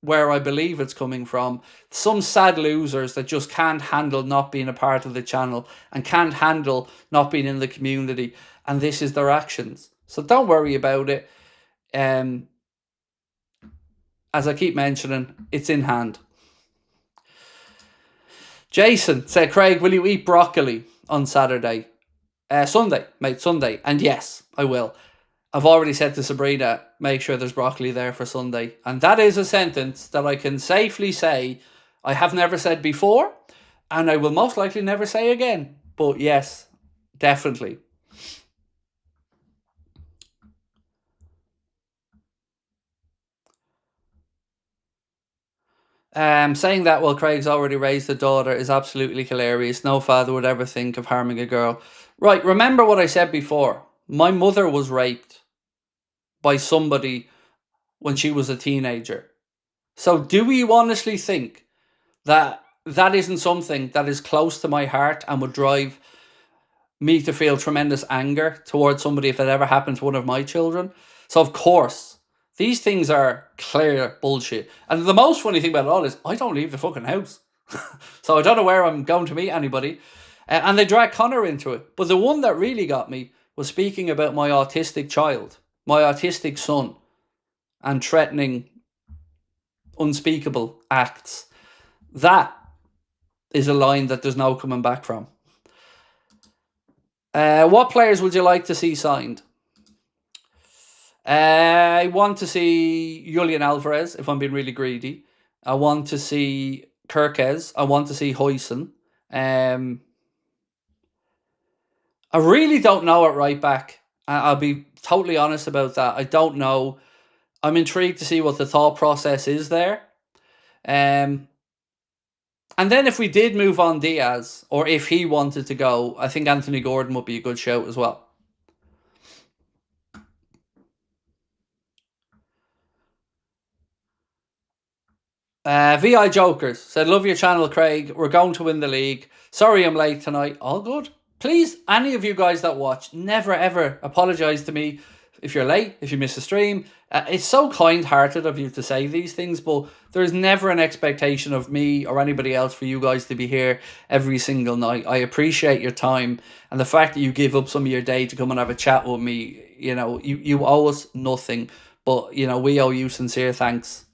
where I believe it's coming from. Some sad losers that just can't handle not being a part of the channel and can't handle not being in the community. And this is their actions. So don't worry about it. As I keep mentioning, it's in hand. Jason said, Craig, will you eat broccoli on Saturday? Sunday, mate, Sunday. And yes, I will. I've already said to Sabrina, make sure there's broccoli there for Sunday. And that is a sentence that I can safely say I have never said before, and I will most likely never say again. But yes, definitely. Saying that while Craig's already raised a daughter is absolutely hilarious. No father would ever think of harming a girl. Right, remember what I said before. My mother was raped by somebody when she was a teenager. So do you honestly think that that isn't something that is close to my heart and would drive me to feel tremendous anger towards somebody if it ever happened to one of my children? So of course, these things are clear bullshit. And the most funny thing about it all is I don't leave the fucking house. So I don't know where I'm going to meet anybody. And they drag Connor into it. But the one that really got me was speaking about my autistic child, my autistic son, and threatening unspeakable acts. That is a line that there's no coming back from. What players would you like to see signed? I want to see Julian Alvarez, if I'm being really greedy. I want to see Kirkes. I want to see Huijsen. I really don't know at right back. I'll be totally honest about that. I don't know. I'm intrigued to see what the thought process is there. And then if we did move on Diaz, or if he wanted to go, I think Anthony Gordon would be a good shout as well. VI Jokers said, love your channel, Craig. We're going to win the league. Sorry I'm late tonight. All good. Please, any of you guys that watch, never ever apologise to me if you're late, if you miss a stream. It's so kind-hearted of you to say these things, but there's never an expectation of me or anybody else for you guys to be here every single night. I appreciate your time, and the fact that you give up some of your day to come and have a chat with me, you know, you owe us nothing, but, you know, we owe you sincere thanks.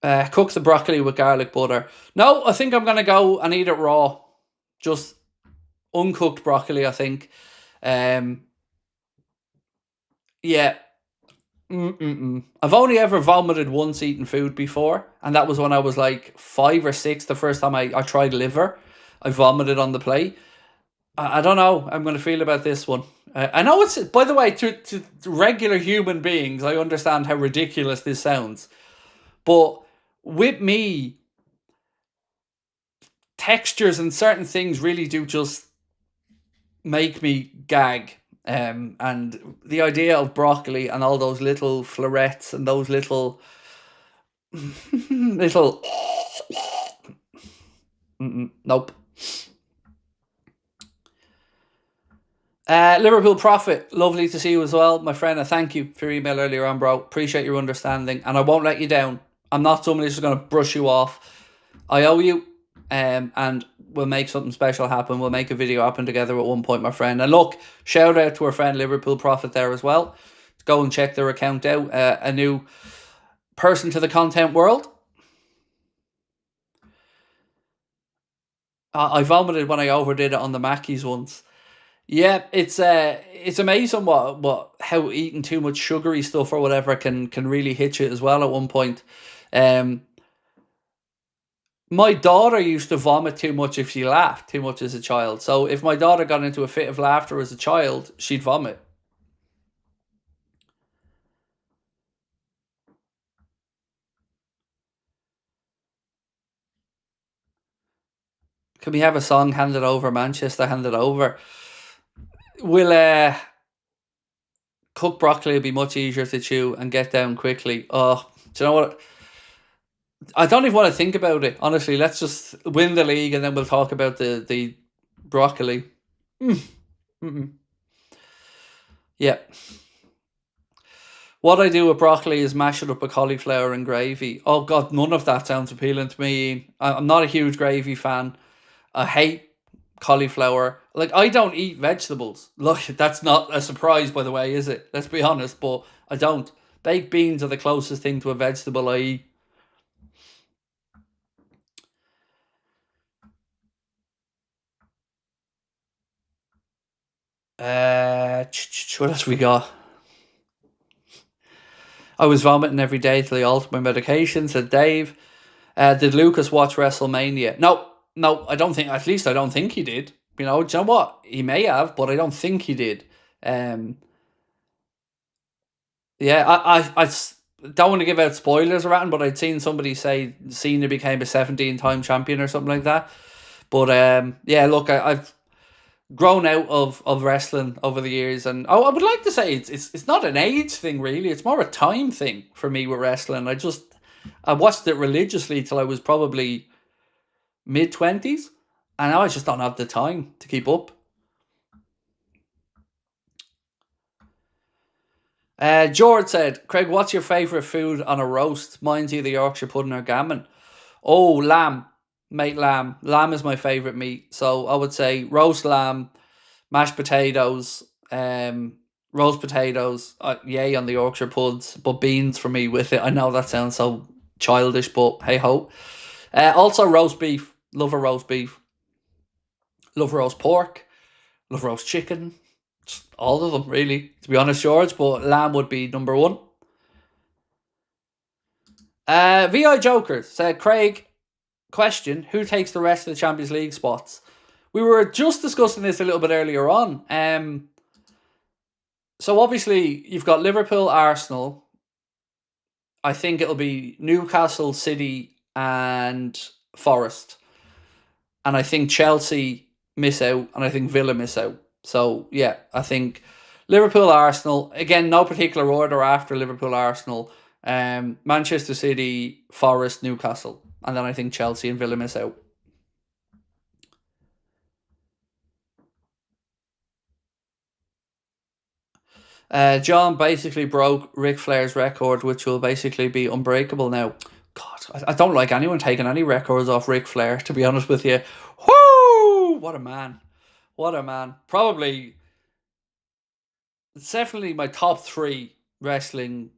Cook the broccoli with garlic butter. No, I think I'm going to go and eat it raw. Just uncooked broccoli, I think. Yeah. I've only ever vomited once eating food before, and that was when I was like 5 or 6, the first time I tried liver. I vomited on the plate. I don't know how I'm going to feel about this one. I know it's, by the way, to regular human beings, I understand how ridiculous this sounds. But with me, textures and certain things really do just make me gag. And the idea of broccoli and all those little florets and those little little nope. Liverpool Prophet, lovely to see you as well, my friend. I thank you for your email earlier on, bro. Appreciate your understanding, and I won't let you down. I'm not somebody who's going to brush you off. I owe you, and we'll make something special happen. We'll make a video happen together at one point, my friend. And look, shout out to our friend Liverpool Prophet there as well. Go and check their account out. A new person to the content world. I vomited when I overdid it on the Mackies once. Yeah, it's amazing what how eating too much sugary stuff or whatever can really hit you as well at one point. My daughter used to vomit too much if she laughed too much as a child. So if my daughter got into a fit of laughter as a child, she'd vomit. Can we have a song handed over? Manchester handed over. Will cooked broccoli will be much easier to chew and get down quickly. Oh, do you know what? I don't even want to think about it. Honestly, let's just win the league and then we'll talk about the broccoli. Mm. Yeah. What I do with broccoli is mash it up with cauliflower and gravy. Oh God, none of that sounds appealing to me. I'm not a huge gravy fan. I hate cauliflower. Like, I don't eat vegetables. Look, that's not a surprise, by the way, is it? Let's be honest, but I don't. Baked beans are the closest thing to a vegetable I eat. What else we got? I was vomiting every day till I altered my medication, said Dave. Did Lucas watch WrestleMania? No, I don't think, at least I don't think he did. You know, do you know what? He may have, but I don't think he did. Yeah, I don't want to give out spoilers around, but I'd seen somebody say Cena became a 17-time champion or something like that. But yeah, look, I've grown out of wrestling over the years, and I would like to say it's not an age thing really. It's more a time thing for me with wrestling. I watched it religiously till I was probably mid-20s, and now I just don't have the time to keep up. George said, Craig, what's your favourite food on a roast? Mine's either Yorkshire pudding or gammon. Oh, lamb. Mate, lamb. Lamb is my favourite meat. So I would say roast lamb, mashed potatoes, roast potatoes, yay on the Yorkshire puds, but beans for me with it. I know that sounds so childish, but hey ho. Also roast beef. Love a roast beef. Love roast pork. Love roast chicken. Just all of them, really, to be honest, George. But lamb would be number one. VI Joker said, Craig, question, who takes the rest of the Champions League spots? We were just discussing this a little bit earlier on. So obviously you've got Liverpool, Arsenal. I think it'll be Newcastle, City and Forest. And I think Chelsea miss out and I think Villa miss out. So yeah, I think Liverpool, Arsenal, again, no particular order after Liverpool, Arsenal, Manchester City, Forest, Newcastle. And then I think Chelsea and Villa miss out. John basically broke Ric Flair's record, which will basically be unbreakable now. God, I don't like anyone taking any records off Ric Flair, to be honest with you. Whoo! What a man. What a man. Probably, it's definitely my top three wrestling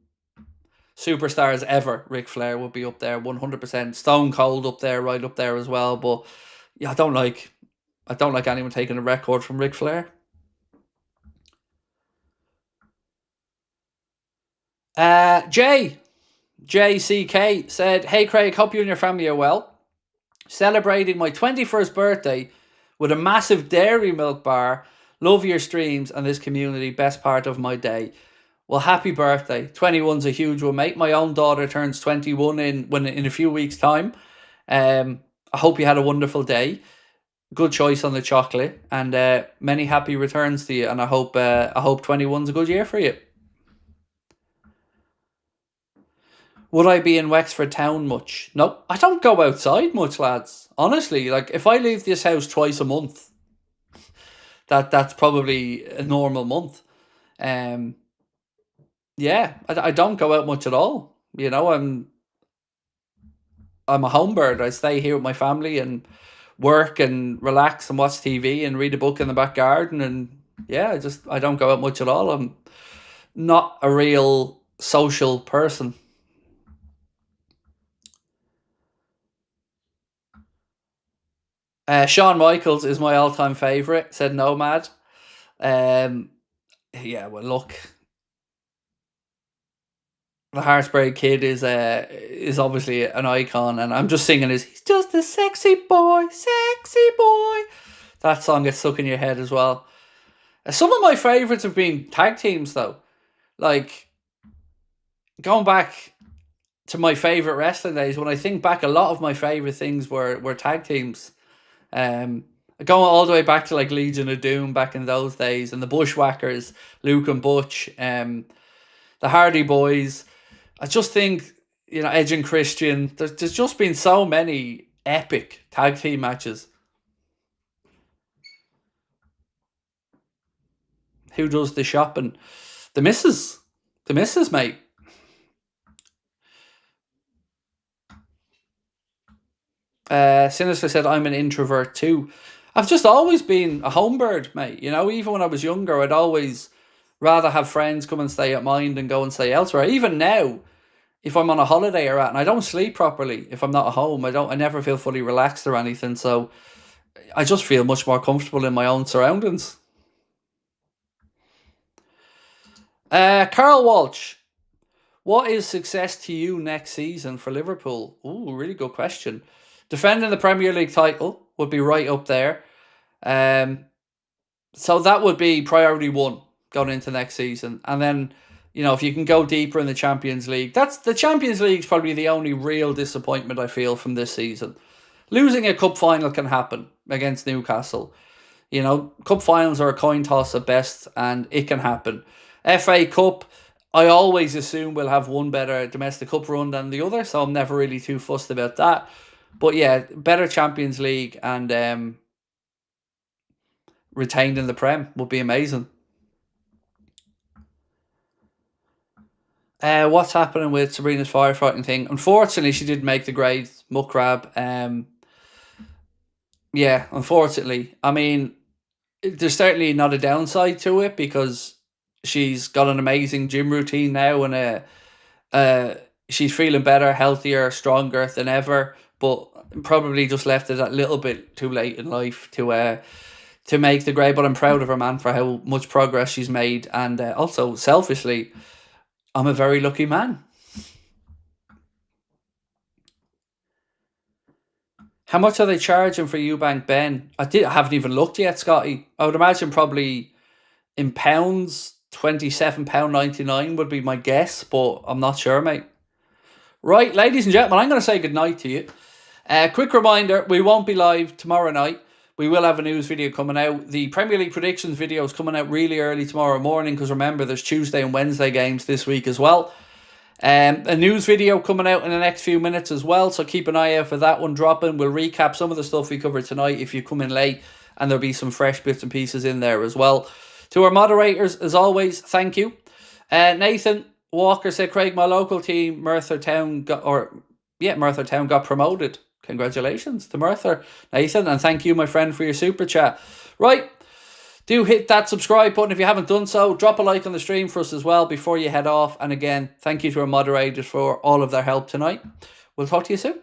superstars ever. Ric Flair would be up there, 100%. Stone Cold up there, right up there as well. But yeah, I don't like anyone taking a record from Ric Flair. JCK said, hey Craig, hope you and your family are well. Celebrating my 21st birthday with a massive dairy milk bar. Love your streams and this community. Best part of my day. Well, happy birthday. 21's a huge one, mate. My own daughter turns 21 in a few weeks' time. I hope you had a wonderful day. Good choice on the chocolate, and many happy returns to you. And I hope 21's a good year for you. Would I be in Wexford town much? No, I don't go outside much, lads. Honestly, like if I leave this house twice a month, that's probably a normal month. Yeah, I don't go out much at all. You know, I'm a home bird. I stay here with my family and work and relax and watch TV and read a book in the back garden. And yeah, I don't go out much at all. I'm not a real social person. Shawn Michaels is my all-time favourite, said Nomad. Yeah, well, look, the Hairspray Kid is obviously an icon, and I'm just singing he's just a sexy boy, sexy boy. That song gets stuck in your head as well. Some of my favourites have been tag teams, though. Like, going back to my favourite wrestling days, when I think back, a lot of my favourite things were tag teams. Going all the way back to like Legion of Doom back in those days, and the Bushwhackers, Luke and Butch, the Hardy Boys. I just think, Edge and Christian, there's just been so many epic tag team matches. Who does the shopping? The missus. The missus, mate. Sinister said, I'm an introvert too. I've just always been a homebird, mate. Even when I was younger, I'd always rather have friends come and stay at mine than go and stay elsewhere. Even now, if I'm on a holiday or and I don't sleep properly if I'm not at home. I never feel fully relaxed or anything. So I just feel much more comfortable in my own surroundings. Carl Walsh, what is success to you next season for Liverpool? Ooh, really good question. Defending the Premier League title would be right up there. So that would be priority one going into next season. And then, if you can go deeper in the Champions League, the Champions League is probably the only real disappointment I feel from this season. Losing a cup final can happen against Newcastle. Cup finals are a coin toss at best, and it can happen. FA Cup, I always assume we'll have one better domestic cup run than the other, so I'm never really too fussed about that. But yeah, better Champions League and retained in the Prem would be amazing. What's happening with Sabrina's firefighting thing? Unfortunately, she did make the grade, Muckrab. Yeah, unfortunately. I mean, there's certainly not a downside to it because she's got an amazing gym routine now and she's feeling better, healthier, stronger than ever, but probably just left it a little bit too late in life to make the grade. But I'm proud of her, man, for how much progress she's made. And also, selfishly, I'm a very lucky man. How much are they charging for Eubank Ben? I haven't even looked yet, Scotty. I would imagine probably in pounds, £27.99 would be my guess, but I'm not sure, mate. Right, ladies and gentlemen, I'm going to say goodnight to you. Quick reminder, we won't be live tomorrow night. We will have a news video coming out. The Premier League predictions video is coming out really early tomorrow morning because remember, there's Tuesday and Wednesday games this week as well. A news video coming out in the next few minutes as well, so keep an eye out for that one dropping. We'll recap some of the stuff we covered tonight if you come in late, and there'll be some fresh bits and pieces in there as well. To our moderators, as always, thank you. Nathan Walker said, Craig, my local team, Merthyr Town, got promoted. Congratulations to Merthyr, Nathan, and thank you, my friend, for your super chat. Right, do hit that subscribe button if you haven't done so. Drop a like on the stream for us as well before you head off. And again, thank you to our moderators for all of their help tonight. We'll talk to you soon.